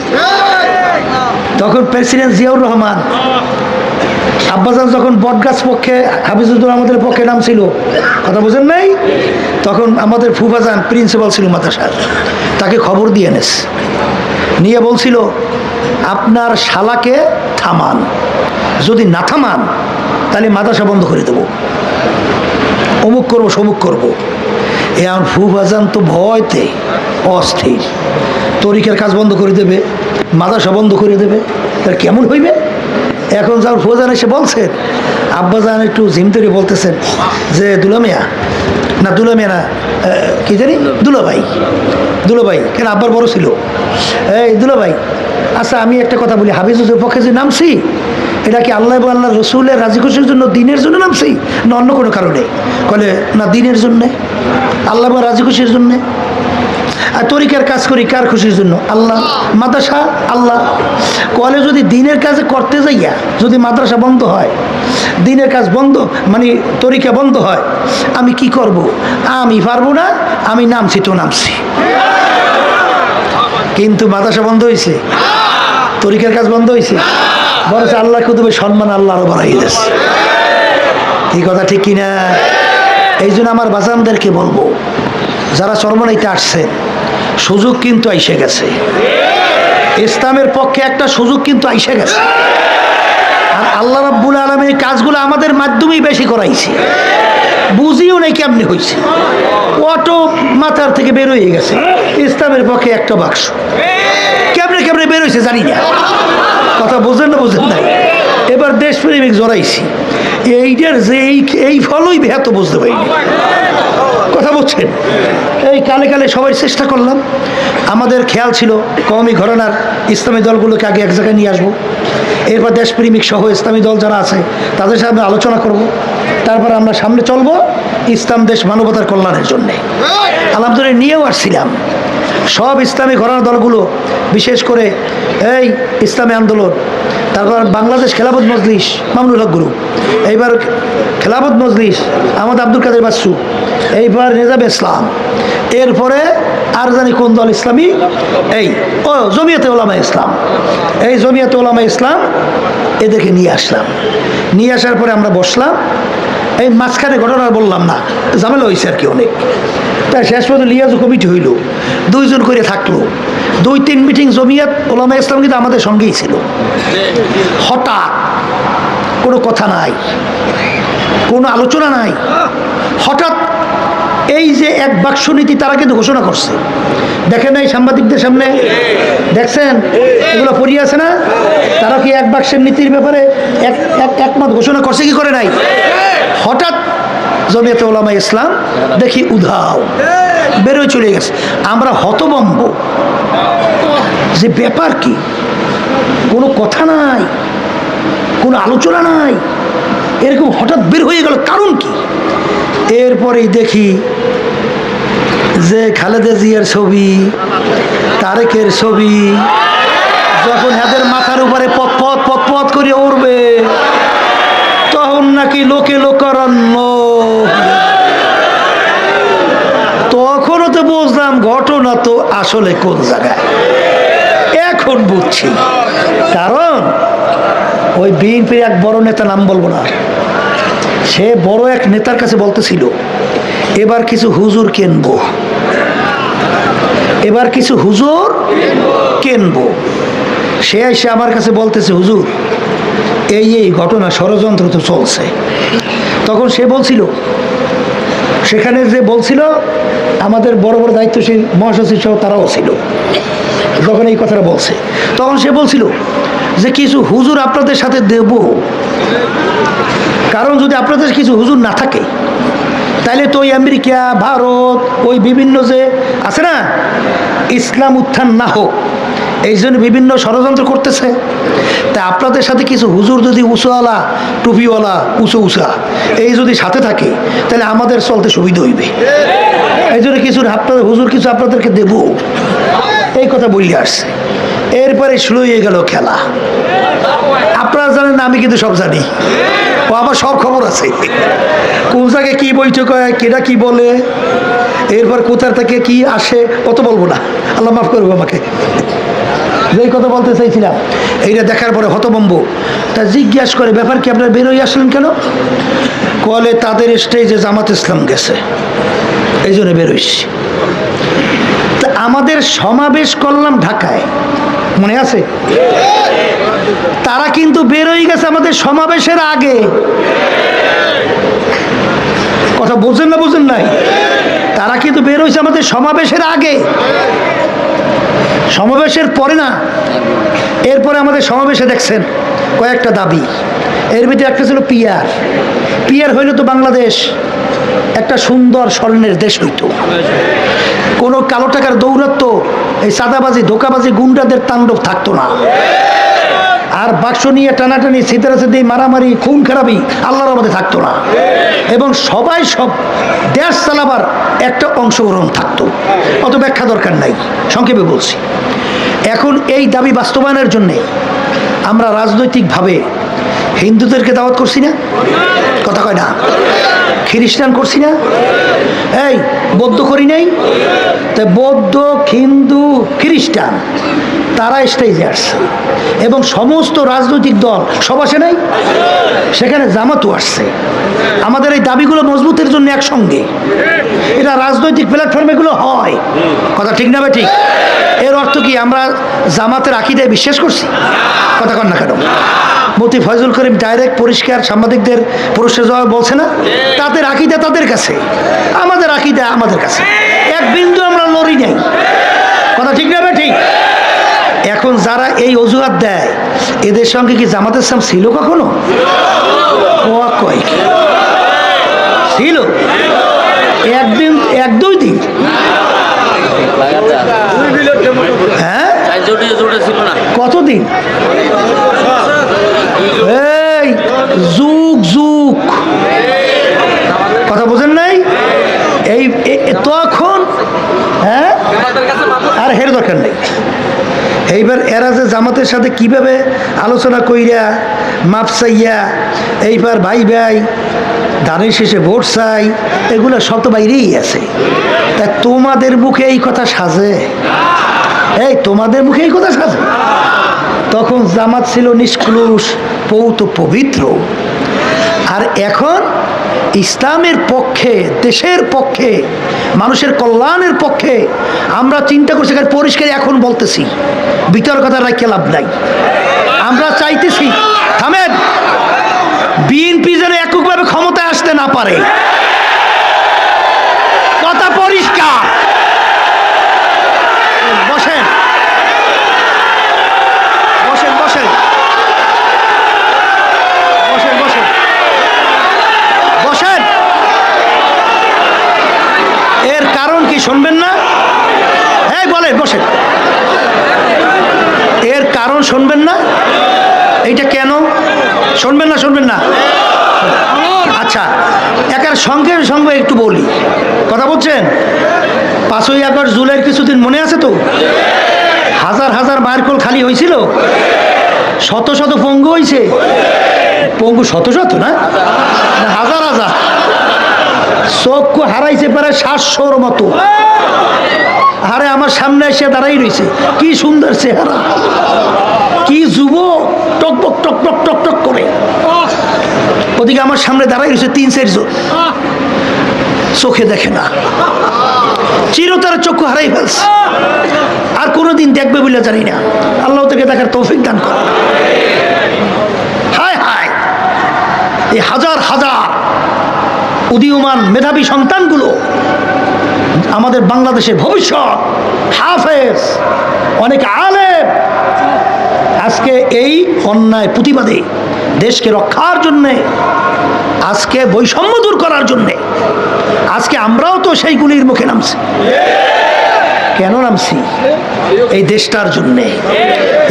তখন প্রেসিডেন্ট জিয়াউর রহমান আব্বাজান যখন বটগাছ পক্ষে হাফিজুর রহমানের পক্ষে নাম ছিল, কথা বোঝেন নাই, তখন আমাদের ফুফাজান প্রিন্সিপাল ছিল মাদ্রাসার, তাকে খবর দিয়ে নিয়ে বলছিল আপনার শালাকে থামান, যদি না থামান তাহলে মাদ্রাসা বন্ধ করে দেবো, অমুক করবো সমুক করবো। এখন ফুফাজান তো ভয়তে অস্থির, তরিকার কাজ বন্ধ করে দেবে, মাদ্রাসা বন্ধ করে দেবে, তার কেমন হইবে? এখন যখন ফুফাজান এসে বলছেন, আব্বাজান একটু ঝিমতরি বলতেছেন যে দুলামিয়া না, দুলামিয়া না, কি জানি, দুলাভাই, দুলাভাই কেন আব্বার বড় ছিল, এই দুলাভাই, আচ্ছা আমি একটা কথা বলি, হাফিজুর পক্ষে যে নামছি এটা কি আল্লাহ এবং আল্লাহ রসুলের রাজি খুশির জন্য, দিনের জন্য নামছি না অন্য কোনো কারণে? বলে না, দিনের জন্যে, আল্লাহ এবং রাজি খুশির জন্যে। আর তরিকার কাজ করি কার খুশির জন্য? আল্লাহ। মাদ্রাসা আল্লাহ। কলে যদি দিনের কাজে করতে যাইয়া যদি মাদ্রাসা বন্ধ হয়, দিনের কাজ বন্ধ মানে তরিকা বন্ধ হয়, আমি কি করব? আমি পারবো না, আমি নামছি তো নামছি। কিন্তু মাদ্রাসা বন্ধ হয়েছে, তরিকার কাজ বন্ধ হয়েছে, বরং আল্লাহ কুতুবের সম্মান আল্লাহ আরো বাড়াই দিয়েছে। এই কথা ঠিক কিনা? এই জন্য আমার বাজানদেরকে বলবো, যারা চরমনাইতে আসছে, সুযোগ কিন্তু আইসে গেছে, ইসলামের পক্ষে একটা সুযোগ কিন্তু আইসে গেছে। আর আল্লাহ রাব্বুল আলামিন কাজগুলো আমাদের মাধ্যমেই বেশি করাইছে, বুঝিও নাই কেমনি হয়েছে, অটো মাথার থেকে বের হয়ে গেছে ইসলামের পক্ষে একটা বাক্স, কেমনে কেমনে বের হয়েছে জানি না। কথা বোঝেন না, বোঝেন নাই? এবার দেশপ্রেমিক জড়াইছি, এইটার যে এই ফলই বেহাত বুঝতে পারিনি। কথা বলছেন, এই কালে কালে সবাই চেষ্টা করলাম, আমাদের খেয়াল ছিল কওমি ঘরানার ইসলামী দলগুলোকে আগে এক জায়গায় নিয়ে আসবো, এরপর দেশপ্রেমিক সহ ইসলামী দল যারা আছে তাদের সাথে আলোচনা করব, তারপর আমরা সামনে চলবো ইসলাম দেশ মানবতার কল্যাণের জন্যে। আলহামদুলিল্লাহ নিয়েও আসছিলাম, সব ইসলামী ঘরানা দলগুলো, বিশেষ করে এই ইসলামী আন্দোলন, তারপর বাংলাদেশ খেলাফত মজলিস মামুনুল হক গুরু, এইবার খেলাফত মজলিস আমাদের আব্দুল কাদের বাচ্চু, এইবার নিজাম ইসলাম, এরপরে আর জানি কোন দল ইসলামী, এই ও জমিয়তে ওলামা ইসলাম, এই জমিয়তে ওলামা ইসলাম এদেরকে নিয়ে আসলাম। নিয়ে আসার পরে আমরা বসলাম। এই মাঝখানে ঘটনা বললাম না, ঝামেলা হয়েছে আর কি অনেক। তাই শেষ পর্যন্ত লিয়াজু কমিটি হইল, 2 জন করে থাকলো, 2-3 মিটিং জমিয়ত ওলামা ইসলাম কিন্তু আমাদের সঙ্গেই ছিল। হঠাৎ কোনো কথা নাই, কোনো আলোচনা নাই, হঠাৎ এই যে এক বাক্স নীতি তারা কিন্তু ঘোষণা করছে। দেখেন নাই সাংবাদিকদের সামনে, দেখছেন এগুলো পড়িয়ে আছে না? তারা কি এক বাক্সের নীতির ব্যাপারে একমত ঘোষণা করছে কি করে নাই? হঠাৎ জমিয়তে ওলামা ইসলাম দেখি উধাও বেরোয় চলে গেছে। আমরা হতভম্ব যে ব্যাপার কি, কোনো কথা নাই, কোনো আলোচনা নাই, এরকম হঠাৎ বের হয়ে গেল, কারণ কি? এরপরেই দেখি যে খালেদা জিয়ার ছবি, তারেকের ছবি যখন এদের মাথার উপরে পথ করে উড়বে, তখন নাকি লোকে লোকারণ্য। তখনও তো বুঝলাম ঘটনা তো আসলে কোন জায়গায়। এখন বুঝছি, কারণ ওই বিএনপির এক বড় নেতা, নাম বলবো না, সে বড় এক নেতার কাছে বলতেছিল এবার কিছু হুজুর কিনবো, এবার কিছু হুজুর কিনবো। সে এসে আমার কাছে বলতেছে, হুজুর এই এই ঘটনা, ষড়যন্ত্র তো চলছে। তখন সে বলছিল, সেখানে যে বলছিল আমাদের বড় বড় দায়িত্বশীল মহাসচিব সহ তারাও ছিল, যখন এই কথাটা বলছে তখন সে বলছিল যে কিছু হুজুর আপনাদের সাথে দেব, কারণ যদি আপনাদের কিছু হুজুর না থাকে তাহলে তো ওই আমেরিকা, ভারত, ওই বিভিন্ন যে আছে না, ইসলাম উত্থান না হোক, এই জন্য বিভিন্ন ষড়যন্ত্র করতেছে। তা আপনাদের সাথে কিছু হুজুর যদি উঁচুওয়ালা, টুপিওয়ালা, উঁচা এই যদি সাথে থাকে তাহলে আমাদের চলতে সুবিধা হইবে। এই জন্য কিছু আপনাদের হুজুর কিছু আপনাদেরকে দেব, এই কথা বললে আসছে। এরপরে শুরু হয়ে গেল খেলা। আপনারা জানেন না, আমি কিন্তু সব জানি, ও আমার সব খবর আছে, কোন জায়গায় কী বৈঠক হয়, কেটা কি বলে, এরপর কোথার থেকে কি আসে, কত বলবো না, আল্লাহ মাফ করবো আমাকে। যেই কথা বলতে চাইছিলাম, এইটা দেখার পরে হতভম্ব। তা জিজ্ঞাসা করে, ব্যাপার কি, আপনারা বেরোই আসলেন কেন? কলে তাদের স্টেজে জামাত ইসলাম গেছে, এই জন্য বেরোইছি। তা আমাদের সমাবেশ করলাম ঢাকায়, মনে আছে? তারা কিন্তু বেরোই গেছে আমাদের সমাবেশের আগে। কথা বোঝেন না, বোঝেন নাই? তারা কিন্তু বেরোইছে আমাদের সমাবেশের আগে, সমাবেশের পরে না। এরপরে আমাদের সমাবেশে দেখছেন কয়েকটা দাবি, এর ভিতরে একটা ছিল পিয়ার। পিয়ার হইলে তো বাংলাদেশ একটা সুন্দর স্বর্ণের দেশ হইতো, কোনো কালো টাকার দৌরাত্ম, এই সাদাবাজি, ধোকাবাজি, গুন্ডাদের তাণ্ডব থাকতো না, আর বাক্স নিয়ে টানাটানি, সিতারাসিদ্ধি, মারামারি, খুন খারাপি আল্লাহর মধ্যে থাকতো না, এবং সবাই সব দেশ চালাবার একটা অংশগ্রহণ থাকতো। অত ব্যাখ্যা দরকার নাই, সংক্ষেপে বলছি। এখন এই দাবি বাস্তবায়নের জন্যে আমরা রাজনৈতিকভাবে হিন্দুদেরকে দাওয়াত করছি না, কথা কয় না, খ্রিস্টান করছি না, এই বৌদ্ধ করি নাই, তাই বৌদ্ধ, হিন্দু, খ্রিস্টান তারা স্টেজে আসছে, এবং সমস্ত রাজনৈতিক দল সব আসে নাই, সেখানে জামাতও আসছে। আমাদের এই দাবিগুলো মজবুতের জন্য একসঙ্গে, এটা রাজনৈতিক প্ল্যাটফর্মে এগুলো হয়, কথা ঠিক না ভাই? ঠিক। এর অর্থ কি আমরা জামাতের আকীদায় বিশ্বাস করছি? কথা কন না কেন? মুফতি ফয়জুল করিম ডাইরেক্ট পরিষ্কার সাংবাদিকদের প্রশ্নের জবাবে বলছে না, তাদের আকীদা তাদের কাছে, আমাদের আকীদা আমাদের কাছে, এক বিন্দু আমরা লড়ি নাই, কথা ঠিক না ভাই? ঠিক। এখন যারা এই অজুহাত দেয়, এদের সঙ্গে কি জামাত ইসলাম ছিল কখনো? কয় ছিল? একদিন, 1-2 দিন, হ্যাঁ, কতদিন? এই যুগ যুগ, কথা বোঝেন নাই? এই তখন, হ্যাঁ, এইবার এরা যে জামাতের সাথে কিভাবে আলোচনা কইরা মাপ চাইয়া এইবার ভাই ভাই ধানের শেষে ভোট চাই, এগুলো সব তো বাইরেই আছে। তাই তোমাদের মুখে এই কথা সাজে? এই তোমাদের মুখে এই কথা সাজে? তখন জামাত ছিল নিষ্কলুষ, পৌত পবিত্র। আর এখন ইসলামের পক্ষে, দেশের পক্ষে, মানুষের কল্যাণের পক্ষে আমরা চিন্তা করছি। পরিষ্কার এখন বলতেছি, বিতর্কতা রাখতে লাভ নাই। আমরা চাইতেছি, থামেন, বিএনপি যেন এককভাবে ক্ষমতায় আসতে না পারে। কথা পরিষ্কার। বসেন বসেন বসেন বসেন বসেন বসেন। এর কারণ কি শুনবেন না? হ্যাঁ বলেন, বসেন। এর কারণ শুনবেন না? এইটা কেন শুনবেন না? শুনবেন না? আচ্ছা, একার সঙ্গে সঙ্গে একটু বলি, কথা বলছেন? 5ই আগস্ট জুলাইয়ের কিছুদিন মনে আছে তো? হাজার হাজার মারকোল খালি হয়েছিল, শত শত পঙ্গু হয়েছে। পঙ্গু শত শত না, হাজার হাজার। চক্ষু হারাইছে প্রায় 700-র মতো। আরে আমার সামনে এসে দাঁড়াই রয়েছে, কি সুন্দর চেহারা, কি যুবক, টকবক টকটক টকটক করে। ওদিকে আমার সামনে দাঁড়াই রয়েছে 3-4 জন, চোখে দেখে না, চিরতরে চক্ষু হারাই ফেলছে। আর কোনোদিন দেখবে বলে জানি না। আল্লাহ থেকে দেখার তৌফিক দান করে। হায় হায়, এই হাজার হাজার উদীয়মান মেধাবী সন্তানগুলো আমাদের বাংলাদেশের ভবিষ্যৎ, হাফেজ, অনেক আলেম, আজকে এই অন্যায় প্রতিবাদে, দেশকে রক্ষার জন্যে, আজকে বৈষম্য দূর করার জন্যে, আজকে আমরাও তো সেইগুলির মুখে নামছি। কেন নামছি? এই দেশটার জন্যে,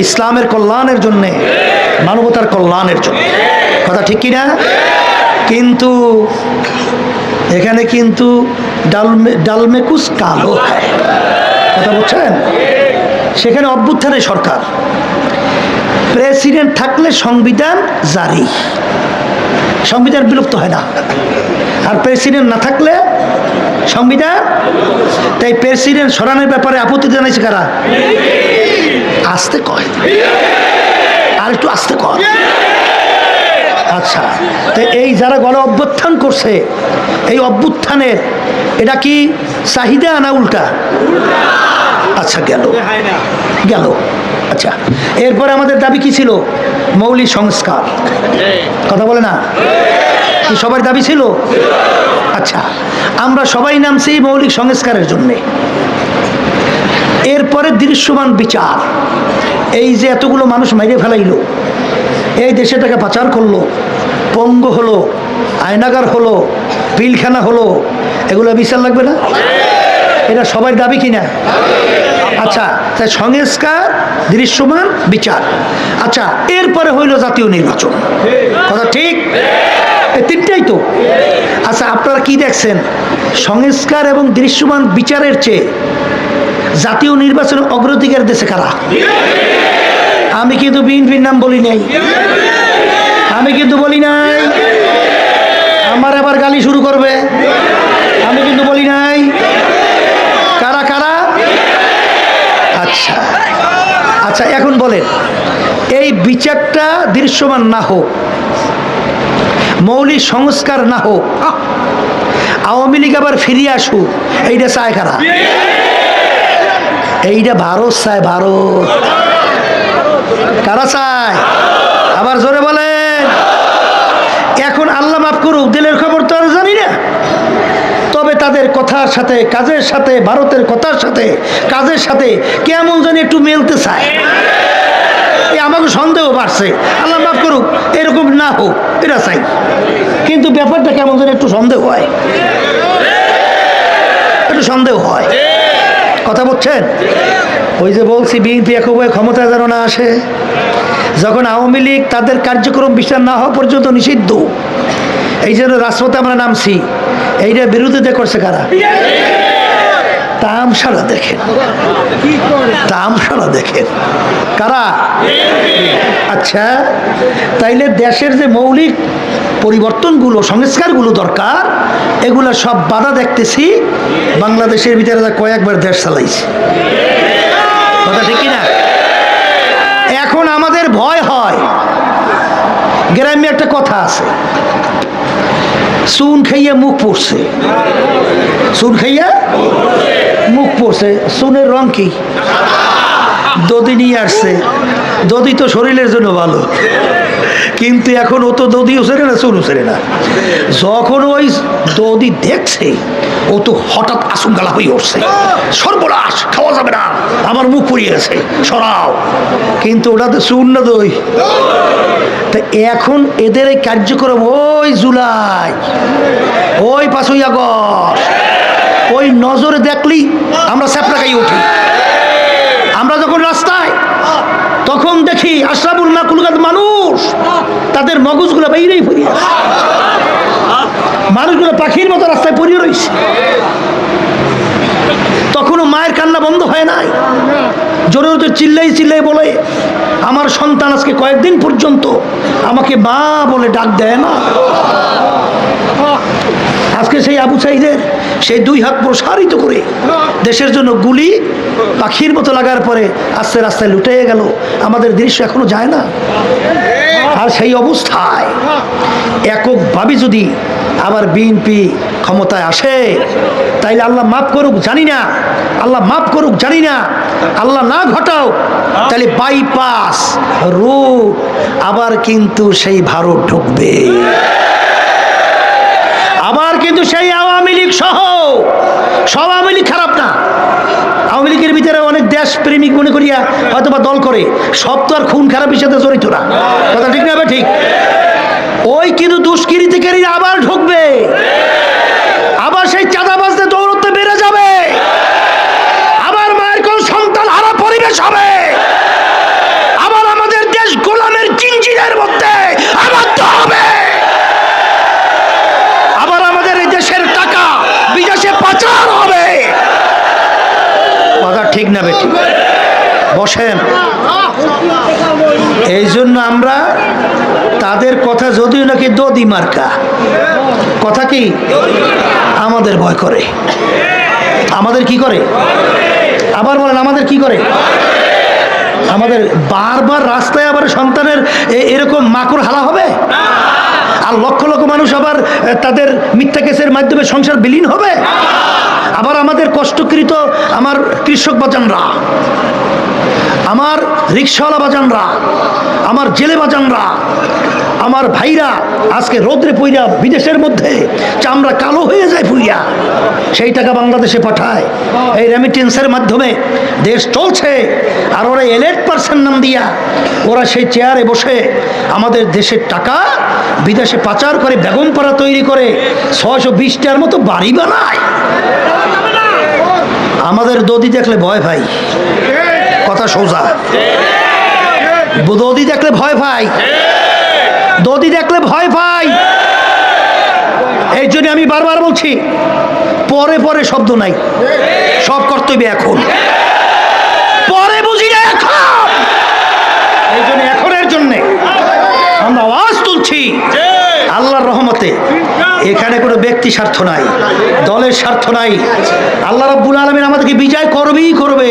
ইসলামের কল্যাণের জন্যে, মানবতার কল্যাণের জন্য। কথা ঠিক কিনা? কিন্তু এখানে কিন্তু ডালমে কুছ কালো হয়, কথা বলছেন? সেখানে অভ্যুত্থানের সরকার, প্রেসিডেন্ট থাকলে সংবিধান জারি, সংবিধান বিলুপ্ত হয় না। আর প্রেসিডেন্ট না থাকলে সংবিধান। তাই প্রেসিডেন্ট সরানোর ব্যাপারে আপত্তি জানাইছে কারা? আস্তে কয়, আর একটু আস্তে কয়। আচ্ছা, তো এই যারা গণ অভ্যুত্থান করছে, এই অভ্যুত্থানের এটা কি চাহিদা না উল্টা? আচ্ছা, গেল গেল। আচ্ছা, এরপরে আমাদের দাবি কি ছিল? মৌলিক সংস্কার। কথা বলে না? কি সবার দাবি ছিল? আচ্ছা, আমরা সবাই নামছি মৌলিক সংস্কারের জন্যে। এরপরে দৃশ্যমান বিচার। এই যে এতগুলো মানুষ মাইরে ফেলাইলো, এই দেশেটাকে পাচার করলো, পঙ্গু হলো, আয়নাগার হলো, পিলখানা হলো, এগুলো বিচার লাগবে না? এটা সবার দাবি কিনা? আচ্ছা, তাই সংস্কার, দৃশ্যমান বিচার। আচ্ছা, এরপরে হইল জাতীয় নির্বাচন। কথা ঠিক? এই তিনটাই তো। আচ্ছা, আপনারা কি দেখছেন? সংস্কার এবং দৃশ্যমান বিচারের চেয়ে জাতীয় নির্বাচনের অগ্রাধিকার দেশে কারা? আমি কিন্তু বিএনপির নাম বলি নাই, আমি কিন্তু বলি নাই। আমার আবার গালি শুরু করবে। আমি কিন্তু বলি নাই। কারা কারা? আচ্ছা আচ্ছা, এখন বলেন, এই বিচারটা দৃশ্যমান না হোক, মৌলিক সংস্কার না হোক, আওয়ামী লীগ আবার ফিরিয়ে আসুক, এইটা চায় কারা? এইটা ভারত চায়। ভারত কারা চায়? আবার জোরে বলেন। এখন আল্লাহ মাফ করুক, দিলের খবর তো আর জানি না, তবে তাদের কথার সাথে কাজের সাথে, ভারতের কথার সাথে কাজের সাথে কেমন জানি একটু মেলতে চায়। আমাকে সন্দেহ বাড়ছে। আল্লাহ মাফ করুক, এরকম না হোক, এটা চাই। কিন্তু ব্যাপারটা কেমন যেন একটু সন্দেহ হয়, একটু সন্দেহ হয়। কথা বলছেন? ওই যে বলছি, বিএনপি একভাবে ক্ষমতায় যেন না আসে। যখন আওয়ামী লীগ তাদের কার্যক্রম বিচার না হওয়া পর্যন্ত নিষিদ্ধ, এই জন্য রাজপথে আমরা নামছি। এইটার বিরোধিতা করছে কারা? তামসারা দেখেন, তামসারা দেখেন কারা? আচ্ছা, তাইলে দেশের যে মৌলিক পরিবর্তনগুলো, সংস্কারগুলো দরকার, এগুলো সব বাধা দেখতেছি বাংলাদেশের ভিতরে কয়েকবার দেশ চালাইছে। কথা ঠিক না? এখন আমাদের ভয় হয়, গ্রামে একটা কথা আছে, চুন খাইয়া মুখ পড়ছে, চুন খাইয়া মুখ পড়ছে। চুনের রং কি? দধি নিয়ে আসছে, দধি তো শরীরের জন্য ভালো, কিন্তু এখন ও তো দধিও ছেড়ে না, চুনও ছেড়ে না। যখন ওই দধি দেখছে, ও তো হঠাৎ আশঙ্কালা হয়ে উঠছে, সর্বনাশ, খাওয়া যাবে না, আমার মুখ পুড়িয়ে গেছে, সরাও। কিন্তু ওটা তো চুন না, দই। তা এখন এদের এই কার্যক্রম ওই জুলাই, ওই 5ই আগস্ট, ওই নজরে দেখলি আমরা স্যাপটা খাই উঠি। আমরা যখন রাস্তায়, তখন দেখি আশরাফুল মাখলুকাত মানুষ, তাদের মগজগুলো বাইরেই পড়ে আছে, মানুষগুলো পাখির মতো রাস্তায় পড়ে রয়েছে। তখনও মায়ের কান্না বন্ধ হয় নাই, জোরে জোরে চিল্লাই চিল্লাই বলে, আমার সন্তান আজকে কয়েকদিন পর্যন্ত আমাকে মা বলে ডাক দেয় না। আজকে সেই আবু সাঈদের সেই 2 হাত প্রসারিত করে দেশের জন্য গুলি পাখির মতো লাগার পরে আস্তে রাস্তায় লুটে গেল, আমাদের দৃশ্য এখনো যায় না। আর সেই অবস্থায় এককভাবে যদি আবার বিএনপি ক্ষমতায় আসে, তাইলে আল্লাহ মাফ করুক জানি না, আল্লাহ মাফ করুক জানি না, আল্লাহ না ঘটাও, তাহলে বাইপাস রোড আবার কিন্তু সেই ভারত ঢুকবে, আবার কিন্তু সেই আওয়ামী লীগ সহ সব। আওয়ামী লীগ খারাপ না, আওয়ামী লীগের ভিতরে অনেক দেশ প্রেমিক মনে করিয়া হয়তো বা দল করে, সব তো আর খুন খারাপের সাথে জড়িত না। কথা ঠিক না? ঠিক। ওই কিন্তু দুষ্কৃতিকারী আবার ঢুকবে, আবার সেই চাঁদাবাজদের দৌড়তে বেড়ে যাবে, আবার মায়ের কোন সন্তান হারা পরিবেশ হবে, আবার আমাদের দেশ গোলামের জিঞ্জিরের মধ্যে আবদ্ধ হবে, আবার আমাদের এই দেশের টাকা বিদেশে পাচার হবে। কথা ঠিক না বেটি? বসেন। এই জন্য আমরা তাদের কথা, যদিও নাকি দদি মার্কা কথা, কি আমাদের ভয় করে, আমাদের কি করে, আবার বলেন আমাদের কি করে, আমাদের বারবার রাস্তায় আবার সন্তানের এরকম মাকড় হালা হবে, আর লক্ষ লক্ষ মানুষ আবার তাদের মিথ্যা কেসের মাধ্যমে সংসার বিলীন হবে, আবার আমাদের কষ্টকৃত আমার কৃষক বাজানরা, আমার রিক্সাওয়ালা বাজানরা, আমার জেলে বাজানরা, আমার ভাইরা আজকে রোদ্রে পইরা বিদেশের মধ্যে চামড়া কালো হয়ে যায় পুইয়া, সেই টাকা বাংলাদেশে পাঠায়, এই রেমিটেন্সের মাধ্যমে দেশ চলছে। আর ওরা এলেট পার্সন নাম দিয়া ওরা সেই চেয়ারে বসে আমাদের দেশের টাকা বিদেশে পাচার করে, বেগমপাড়া তৈরি করে 620টার মতো বাড়ি বানায়। আমাদের দদি দেখলে ভয় ভাই, কথা সোজা, দদি দেখলে ভয় ভাই, দদি দেখলে ভয় পাই। এই জন্য আমি বারবার বলছি, পরে পরে শব্দ নাই, সব কর্তব্য এখন, পরে বুঝি না এখন। এই জন্য এখনের জন্যে আমরা আওয়াজ তুলছি আল্লাহর রহমতে। এখানে কোনো ব্যক্তি স্বার্থ নাই, দলের স্বার্থ নাই, আল্লাহ রাব্বুল আলামিন আমাদেরকে বিজয় করবেই করবে।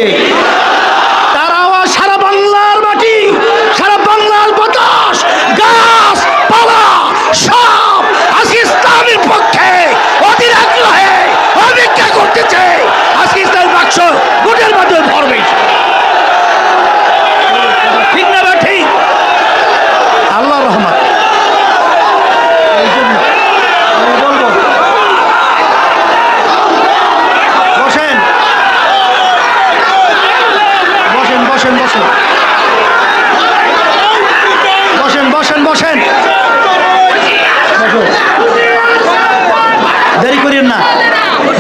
তার আওয়াজ সারা বাংলার মাটি, সারা বাংলার বাতাস, গাছ পালা সব আজকে ইসলামের পক্ষে অধীর আগ্রহে অপেক্ষা করতেছে। আজকে ইসলামের বাক্স ভোটের মাধ্যমে ভরবে, ঠিক না? ঠিক, আল্লাহর রহমত। বসেন বসেন বসেন বসেন বসেন বসেন বসেন, দেরি করিয়েন না,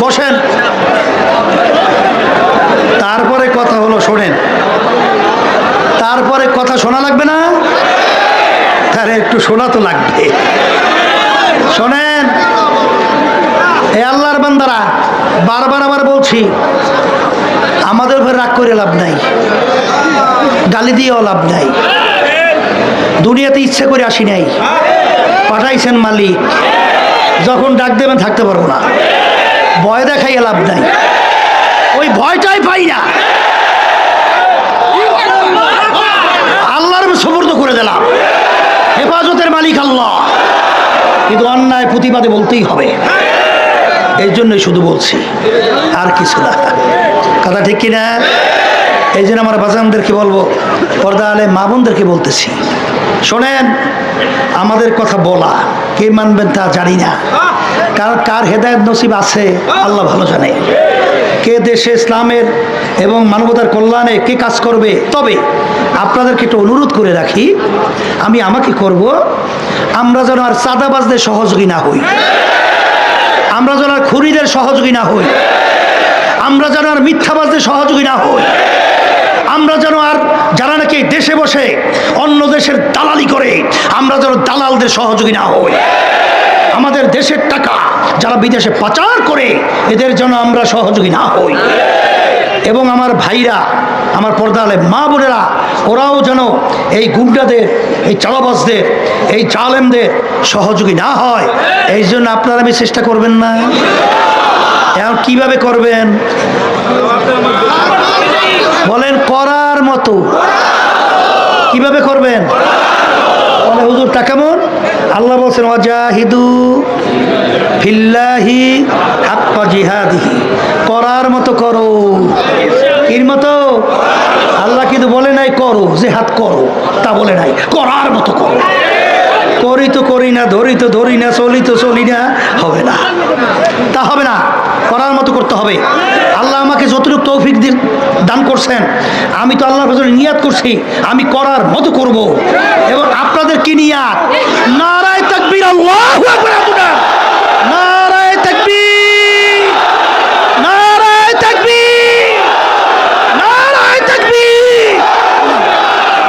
বসেন। তারপরে কথা হলো, শোনেন, তারপরে কথা শোনা লাগবে না? তাহলে একটু শোনা তো লাগবে। শোনেন, এ আল্লাহর বান্দারা, বারবার আবার বলছি বলছি, আমাদের উপর রাগ করে লাভ নাই, গালি দিয়েও লাভ নাই। দুনিয়াতে ইচ্ছে করে আসি নাই, পাঠাইছেন মালিক। যখন ডাক দেবেন থাকতে পারবো না, ভয় দেখাইয়া লাভ নাই, ওই ভয়টাই পাই না। আল্লাহর সুপুর্দ করে দিলাম, হেফাজতের মালিক আল্লাহ, কিন্তু অন্যায় প্রতিবাদে বলতেই হবে। এই জন্যই শুধু বলছি, আর কিছু না। কথা ঠিক কিনা? এই জন্য আমার বাজানদেরকে বলবো, পর্দা আলে মা বোনদেরকে বলতেছি, শোনেন, আমাদের কথা বলা কে মানবেন তা জানি না, কার কার হেদায়েত নসিব আছে আল্লাহ ভালো জানে, কে দেশে ইসলামের এবং মানবতার কল্যাণে কে কাজ করবে। তবে আপনাদেরকে একটু অনুরোধ করে রাখি, আমি আমাকে করব, আমরা যেন আর চাঁদাবাজদের সহযোগী না হই, আমরা যেন আর খুনিদের সহযোগী না হই, আমরা যেন আর মিথ্যাবাজদের সহযোগী না হই, আমরা যেন আর যারা নাকি দেশে বসে অন্য দেশের দালালি করে, আমরা যেন দালালদের সহযোগী না হই। আমাদের দেশের টাকা যারা বিদেশে পাচার করে, এদের যেন আমরা সহযোগী না হই। এবং আমার ভাইরা, আমার পর্দালে মা বোনেরা, ওরাও যেন এই গুন্ডাদের, এই চালাবাজদের, এই জালেমদের সহযোগী না হয়। এই জন্য আপনারা আমি চেষ্টা করবেন না? এখন কিভাবে করবেন বলেন? করার মতো কিভাবে করবেন? বলে হুজুরটা কেমন? আল্লাহ বলছেন, ওয়াজাহিদু ফিল্লাহি হাক্কা জিহাদিহি, করার মতো করো। এর মতো আল্লাহ কিন্তু বলে নাই করো, জিহাদ করো, তা বলে নাই, করার মতো করো। করি তো করি না, ধরি তো ধরি না, চলি তো চলি না, হবে না, তা হবে না। করার মতো করতে হবে। আল্লাহ আমাকে যতটুকু তৌফিক দান করছেন, আমি তো আল্লাহর কাছে নিয়াত করছি আমি করার মতো করব। এবং আপনাদের কি নিয়াত? নারায়ে তাকবীর, আল্লাহু আকবার, নারায়ে তাকবীর, নারায়ে তাকবীর, নারায়ে তাকবীর।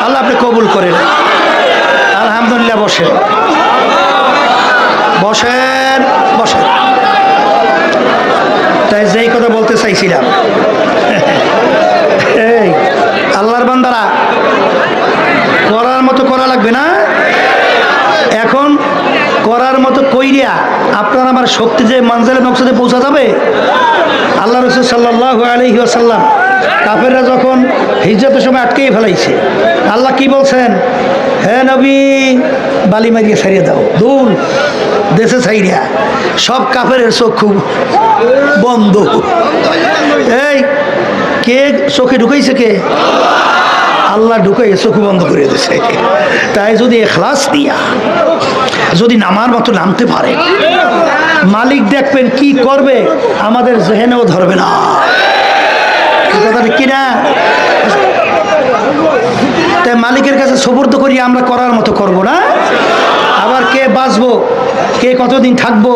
আল্লাহ আপনি কবুল করেন। আলহামদুলিল্লাহ। বসেন, বসেন, বসেন। তাই যেই কথা বলতে চাইছিলাম, এই আল্লাহর বান্দারা, করার মতো করা লাগবে না? এখন করার মতো কইরিয়া আপনার আমার শক্তি যে মানজিলে মকসদে পৌঁছা যাবে। আল্লাহ রাসূল সাল্লাল্লাহু আলাইহি ওয়াসাল্লাম কাফেররা যখন হিজরতের সময় আটকেই ফেলাইছে, আল্লাহ কি বলছেন? হে নবী, বালি মারিয়ে ছাড়িয়ে দাও, দূর দেশে ছাইরিয়া। সব কাফের চক্ষু বন্ধ। এই কে চোখে ঢুকাইছে? কে? আল্লাহ ঢুকাই চোখু বন্ধ করে দিয়েছে। তাই যদি ইখলাস দিয়া যদি নামার মতো নামতে পারে, মালিক দেখবেন কি করবে আমাদের জেহেনেও ধরবে না। কথা ঠিক কিনা? তাই মালিকের কাছে সুপুর্দ করি, আমরা করার মতো করব না। আবার কে বাঁচবো, কে কতদিন থাকবো,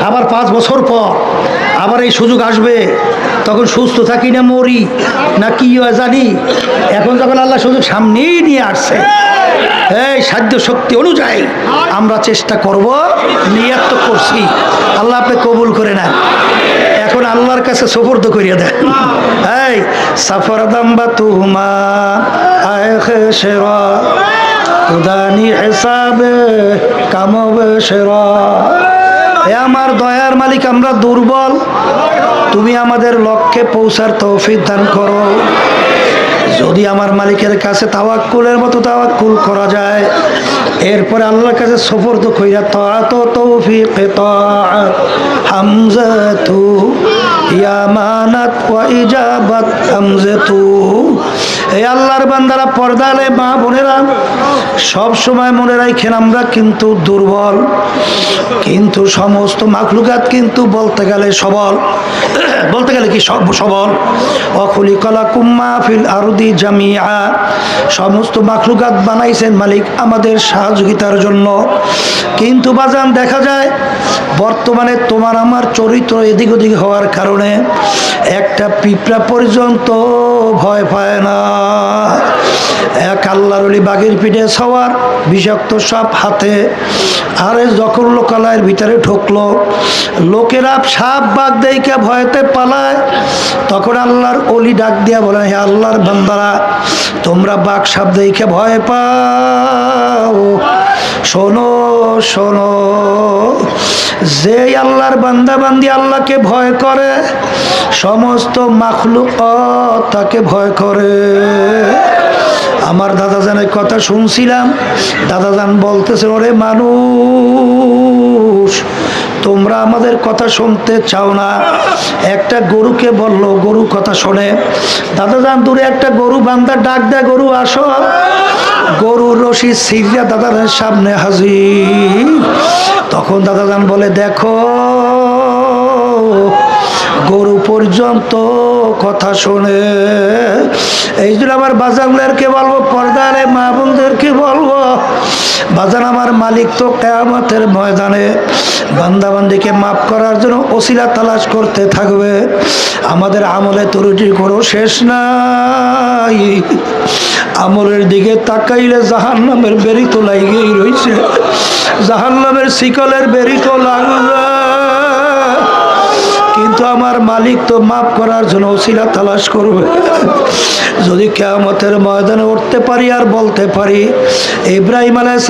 আবার 5 বছর পর আবার এই সুযোগ আসবে, তখন সুস্থ থাকি না মরি না কি হয় জানি। এখন যখন আল্লাহ সুযোগ সামনেই নিয়ে আসছে, এই সাধ্য শক্তি অনুযায়ী আমরা চেষ্টা করব, নিয়ত তো করছি, আল্লাহ আপনি কবুল করে নেন। এখন আল্লাহর কাছে সুপুর্দ করিয়ে দেন। এই সাফর দাম্বা তুমা আয় খেশরা উদানি হিসাবে কামবে সেরা। এ আমার দয়ার মালিক, আমরা দুর্বল, তুমি আমাদের লক্ষ্যে পৌঁছার তৌফিক দান করো। যদি আমার মালিকের কাছে তাওয়াক্কুলের মতো তাওয়াক্কুল করা যায়, এরপরে আল্লাহর কাছে সুপুর্দ কইরা তাআত তৌফিক তাআত হামজাতু ইয়ামানাত ওয়া ইজাবাত হামজাতু। এই আল্লাহর বান্দারা, পর্দালে মা বোনেরা, সব সময় মনে রাখেন আমরা কিন্তু দুর্বল, কিন্তু সমস্ত মাখলুকাত কিন্তু বলতে গেলে সবল। বলতে গেলে কি সব সবল। অখুলিকালাকুম মা ফিল আরদি জামিআ, সমস্ত মাখলুকাত বানাইছেন মালিক আমাদের সহযোগিতার জন্য। কিন্তু বাজান দেখা যায় বর্তমানে তোমার আমার চরিত্র এদিক ওদিক হওয়ার কারণে একটা পিঁপড়া পর্যন্ত ভয় পায় না। এক আল্লাহর ওলি বাঘের পিঠে সওয়ার, বিষাক্ত সাপ হাতে। আরে যখন লোকালয়ের ভিতরে ঢুকলো, লোকেরা সাপ বাঘ দেখে ভয়তে পালায়। তখন আল্লাহর ওলি ডাক দিয়া বলে, হে আল্লাহর বান্দারা, তোমরা বাঘ সাপ দেখে ভয় পাও, শোনো শোনো, যে আল্লাহর বান্দা বান্দি আল্লাহকে ভয় করে, সমস্ত মাখলুকাত তাকে ভয় করে। আমার দাদাজানের কথা শুনছিলাম, দাদাজান বলতেছেন, ওরে মানুষ, তোমরা আমাদের কথা শুনতে চাও না। একটা গরুকে বললো, গরু কথা শোনে। দাদাজান দূরে একটা গরু বান্ধা ডাক দেয়, গরু আসো। গরুর রশি ছিঁড়া দাদাজানের সামনে হাজির। তখন দাদাজান বলে, দেখো, গরু পর্যন্ত কথা শোনে। এই জন্য আমার বাজানদেরকে বলবো, পর্দারে মা বোনদেরকে বলবো, বাজান আমার মালিক তো কিয়ামতের ময়দানে বান্দাবান্দিকে মাফ করার জন্য ওসিলা তালাশ করতে থাকবে। আমাদের আমলে ত্রুটির কোনো শেষ নাই। আমলের দিকে তাকাইলে জাহান্নামের বেরি তো লাগিয়েই রয়েছে, জাহান্নামের শিকলের বেরি তো লাগবে। কিন্তু আমার মালিক তো মাফ করার জন্য ওসিলা তালাশ করবে। যদি কিয়ামতের ময়দানে উঠতে পারি আর বলতে পারি, ইব্রাহিম আলাইহিস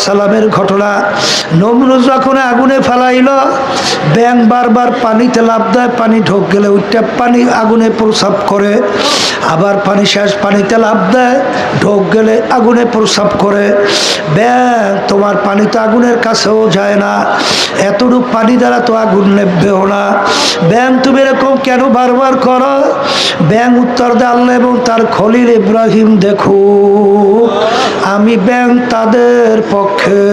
সালামের ঘটনা, নমরুদ যখন আগুনে ফেলাইল, ব্যাং বারবার পানিতে লাফ দেয়, পানি ঢোক গেলে উঠতে পানি আগুনে প্রসাব করে, আবার পানি শেষ, পানিতে লাফ দেয়, ঢোক গেলে আগুনে প্রসাব করে। ব্যাং তোমার পানি তো আগুনের কাছেও যায় না, এতটুকু পানি দ্বারা তো আগুন নেবেও না। ব্যাং তুমি এরকম কেন বারবার করো? ব্যাং উত্তর দেয়, আল্লাহ এবং তার খলিল ইব্রাহিম দেখো, আমি ব্যাং তাদের পক্ষে।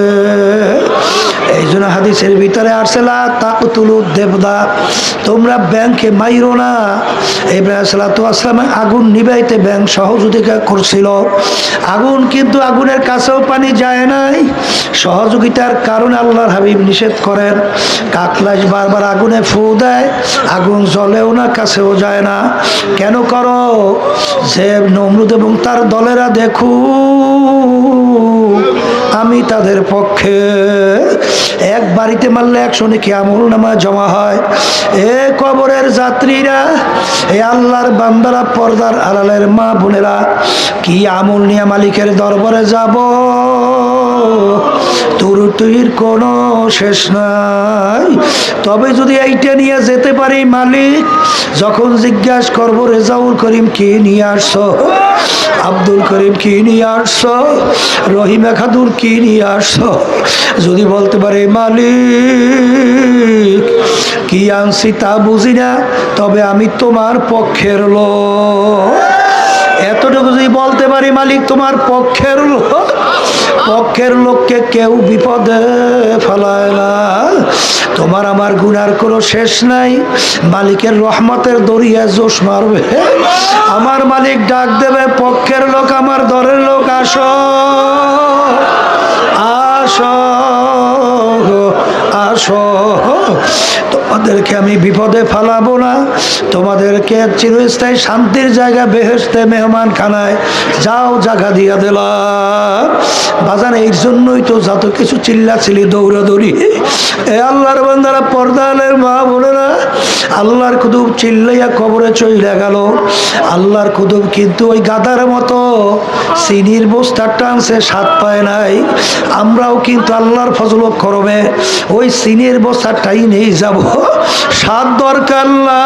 এই জন্য হাদিসের ভিতরে আসছে, লা তাকতুলু দেবদা, তোমরা ব্যাংকে মাইরো না। ইব্রাহিম সাল্লাল্লাহু আলাইহি আগুন নিবাইতে ব্যাং সহযোগিতা করছিল। আগুন কিন্তু আগুনের কাছেও পানি যায় নাই, সহযোগিতার কারণে আল্লাহর হাবিব নিষেধ করেন। কাকলাস বারবার আগুনে ফু দেয়, আগুন জ্বলেও না, কাছেও যায় না। কেন করো? যে নমরুদ এবং তার দলেরা দেখু, আমি তাদের পক্ষে। এক বাড়িতে মারলে 100 নেকি আমলনামা জমা হয়। এ কবরের যাত্রীরা, এ আল্লাহর বান্দারা, পর্দার আড়ালের মা বোনেরা, কি আমল নিয়ে মালিকের দরবারে যাব? ত্রুটির কোনো শেষ নাই। তবে যদি এইটা নিয়ে যেতে পারি, মালিক যখন জিজ্ঞাসা করবো, রেজাউল করিম কি নিয়ে আসছো, আব্দুল করিম কি নিয়ে আসছো, রহিমা খাতুন কি নিয়ে আসছো, যদি বলতে পারে মালিক কি আনছি তা বুঝি না, তবে আমি তোমার পক্ষের লোক। এতটুকু যদি বলতে পারি, মালিক তোমার পক্ষের লোক, পক্ষের লোককে কেউ বিপদে ফেলায় না। তোমার আমার গুনার কোনো শেষ নাই। মালিকের রহমতের দরিয়া জোশ মারবে, আমার মালিক ডাক দেবে, পক্ষের লোক, আমার দরের লোক, আসো আসো আসো, তোমাদেরকে আমি বিপদে ফেলাবো না, তোমাদেরকে চিরস্থায়ী শান্তির জায়গা বেহেশতে মেহমান খানায় যাও জায়গা দিয়া দিলাম। বাজান এই জন্যই তো যত কিছু চিল্লাচিল্লি দৌড়াদৌড়ি। এ আল্লাহর বান্দারা, পর্দালের মা বোনেরা, আল্লাহর কুতুব চিল্লাইয়া কবরে চইলা গেল। আল্লাহর কুতুব কিন্তু ওই গাদার মতো চিনির বস্তা টানছে, স্বাদ পায় নাই। আমরাও কিন্তু আল্লাহর ফজল করবে ওই চিনির বস্তাটাই নিয়ে যাব, স্বাদ দরকার না।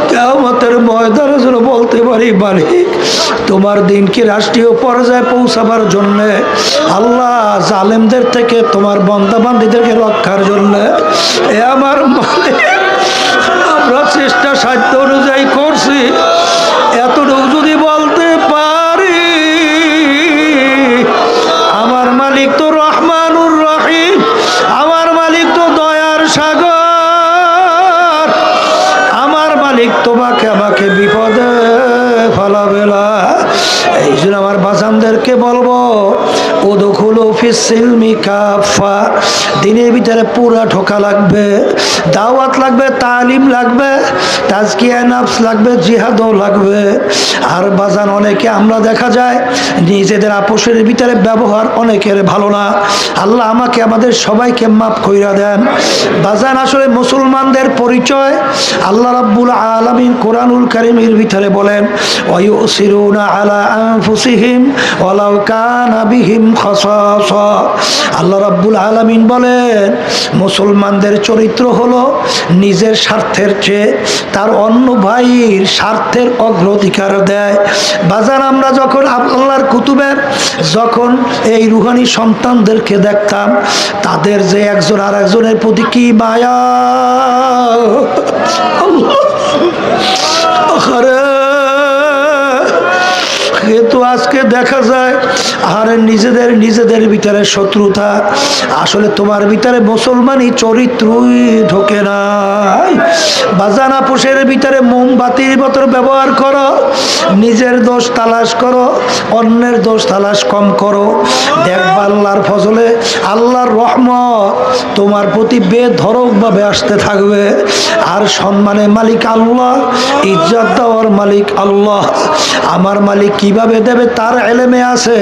কিয়ামতের ময়দানে যেন বলতে পারি, মালিক তোমার দিনকে রাষ্ট্রীয় পর্যায়ে পৌঁছাবার জন্য, আল্লাহ জালেমদের থেকে তোমার বান্দা বান্দীদেরকে রক্ষার জন্য, এ আমার মালিক আমরা চেষ্টা সাধ্য অনুযায়ী করছি। এতটুকু যদি বলতে পারি, আমার মালিক তো রহমানুর রহিম, আমার মালিক তো দয়ার সাগর, আমার মালিক তোমাকে আমাকে বিপদে ফেলাবে না। এই জন্য আমার বাজানদেরকে বলবো, উদখুলু ফি ফিস সিলমি কাফা, দিনের ভিতরে পুরা ঢোকা লাগবে, দাওয়াত লাগবে, তালিম লাগবে, তাজকিয়া নফস লাগবে, জিহাদও লাগবে। আর বাজান অনেকে আমরা দেখা যায় নিজেদের আপোষের ভিতরে ব্যবহার অনেকের ভালো না। আল্লাহ আমাকে আমাদের সবাইকে মাফ কইরা দেন। বাজান আসলে মুসলমানদের পরিচয় আল্লাহ রাব্বুল আলামিন কোরআনুল কারীমের ভিতরে বলেন, ওয়ায়ুসিরুনা আলা আনফুসিহিম ওয়ালাউ কানা বিহিম খাসাসা। আল্লাহ রাব্বুল আলামিন বলেন মুসলমানদের চরিত্র হলো নিজের স্বার্থের চেয়ে তার অন্য ভাইয়ের স্বার্থের অগ্রাধিকার দেয়। বাজার আমরা যখন আল্লাহর কুতুবের যখন এই রুহানি সন্তানদেরকে দেখতাম, তাদের যে একজন আর একজনের প্রতি কি মায়া, কিন্তু আজকে দেখা যায় আর নিজেদের ভিতরে শত্রুতা। আসলে তোমার ভিতরে মুসলমানি চরিত্রই ঢোকে নাই। বাজানা পোষের ভিতরে মোমবাতির মতো ব্যবহার করো, নিজের দোষ তালাশ করো, অন্যের দোষ তালাশ কম করো। দেখবা আল্লাহর ফজলে আল্লাহর রহমত তোমার প্রতি বেধড়ক ভাবে আসতে থাকবে। আর সম্মানের মালিক আল্লাহ, ইজ্জত দেওয়ার মালিক আল্লাহ। আমার মালিক কিভাবে দেবে তার এলেমে আছে,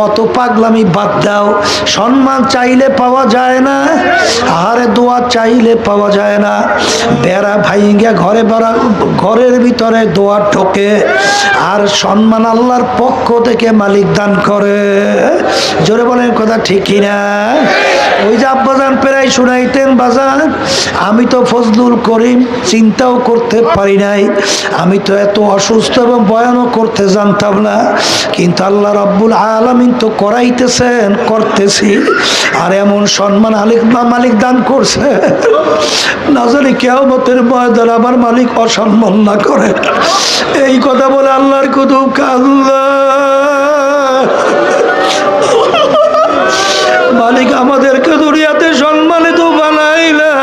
অত পাগলামি বাদ দাও। সম্মান চাইলে পাওয়া যায় না, আরে দোয়া চাইলে পাওয়া যায় না। বেড়া ভাইঙ্গা ঘরের ভিতরে দোয়া ঢোকে, আর সম্মান আল্লাহর পক্ষ থেকে মালিক দান করে। জোরে বলেন কথা ঠিক কিনা? ওই যে আব্বাজান প্রায় শুনাইতেন, বাজান আমি তো ফজলুল করিম চিন্তাও করতে পারি নাই, আমি তো এত অসুস্থ এবং বয়ানও করতে জানতাম না, কিন্তু আল্লাহ রাব্বুল আলামিন তো করাইতেছেন, করতেছি। আর এমন সম্মান মালিক দান করছে, না জানি কিয়ামতের ময়দানে আমার মালিক অসম্মান না করে। এই কথা বলে আল্লাহর কুতুব আল্লাহ মালিক আমাদেরকে দুনিয়াতে সম্মানিত বানাইলা।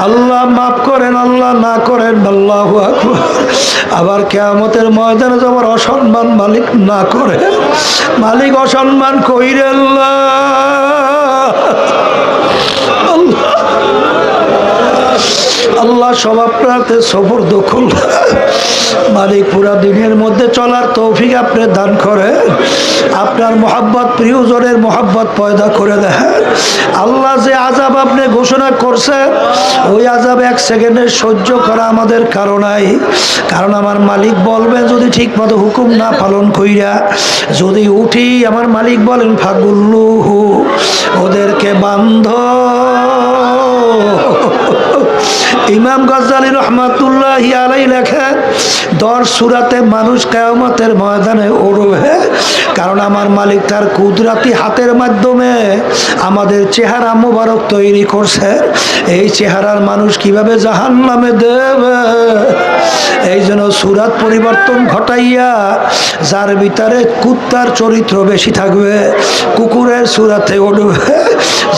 আল্লাহ মাফ করেন, আল্লাহ না করেন, আল্লাহু আকবার। আবার কিয়ামতের ময়দানে যাবার অসম্মান মালিক না করে, মালিক অসম্মান কইরে আল্লাহ আল্লাহ সব আপনাতে সফর দখল। মালিক পুরা দিনের মধ্যে চলার তৌফিক আপনি দান করে, আপনার মোহাব্বত প্রিয়জনের মোহাব্বত পয়দা করে দেয়। আল্লাহ যে আযাব আপনি ঘোষণা করছে, ওই আযাব এক সেকেন্ডে সহ্য করা আমাদের কারণাই। কারণ আমার মালিক বলবেন যদি ঠিক মতো হুকুম না পালন কইরা যদি উঠি, আমার মালিক বলেন ফাগুল্লুহু, ওদেরকে বান্ধ। ইমাম গজ্জালী রহমাতুল্লাহি আলাইহি লেখেন 10 সূরাতে মানুষ কিয়ামতের ময়দানে উঠবে, কারণ আমার মালিক তার কুদরতি হাতের মাধ্যমে আমাদের চেহারা মোবারক তৈরি করছে। এই চেহারার মানুষ কিভাবে জাহান্নামে দেবে, এই জন্য সূরাত পরিবর্তন ঘটাইয়া যার ভিতরে কুত্তার চরিত্র বেশি থাকবে কুকুরের সূরাতে উঠবে,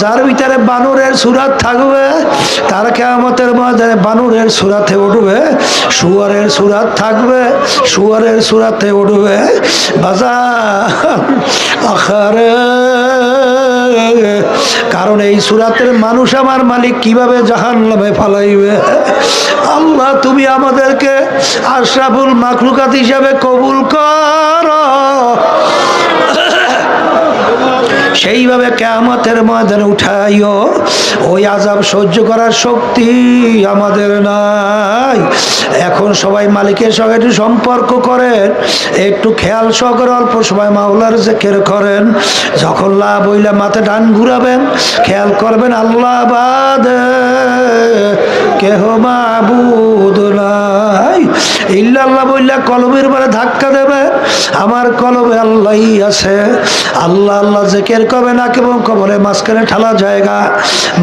যার ভিতরে বানরের সূরাত থাকবে তার কিয়ামতের ময়দানে বানরের সূরাতে উঠবে, শুয়োরের সূরাত থাকবে শুয়োরের সূরাতে উঠবে। আখারে কারণ এই সূরাতের মানুষ আমার মালিক কিভাবে জাহান্নামে ফালাইবে। আল্লাহ তুমি আমাদেরকে আশরাফুল মাখলুকাত হিসাবে কবুল করো, সেইভাবে কিয়ামতের ময়দানে উঠাইও। ওই আযাব সহ্য করার শক্তি আমাদের নাই। এখন সবাই মালিকের সঙ্গে একটু সম্পর্ক করেন, একটু খেয়াল সহকারে অল্প সময় মাওলার জিকির করেন। যখন লা বইলা মাথা ডান ঘুরাবেন, খেয়াল করবেন আল্লাহ বাদে কেহ মাবুদ নাই। ইল্লাল্লাহ বইলা কলবের পরে ধাক্কা দেবে, আমার কলবে আল্লাহই আছে। আল্লাহ আল্লাহ জিকির করবে না কেবল কবরে মাঝখানে ঠালা জায়গা।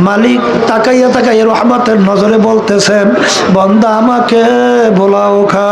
মালিক তাকাইয়া তাকাইয়া রহমতের নজরে বলতেছেন, বান্দা আমাকে বোলাও খা।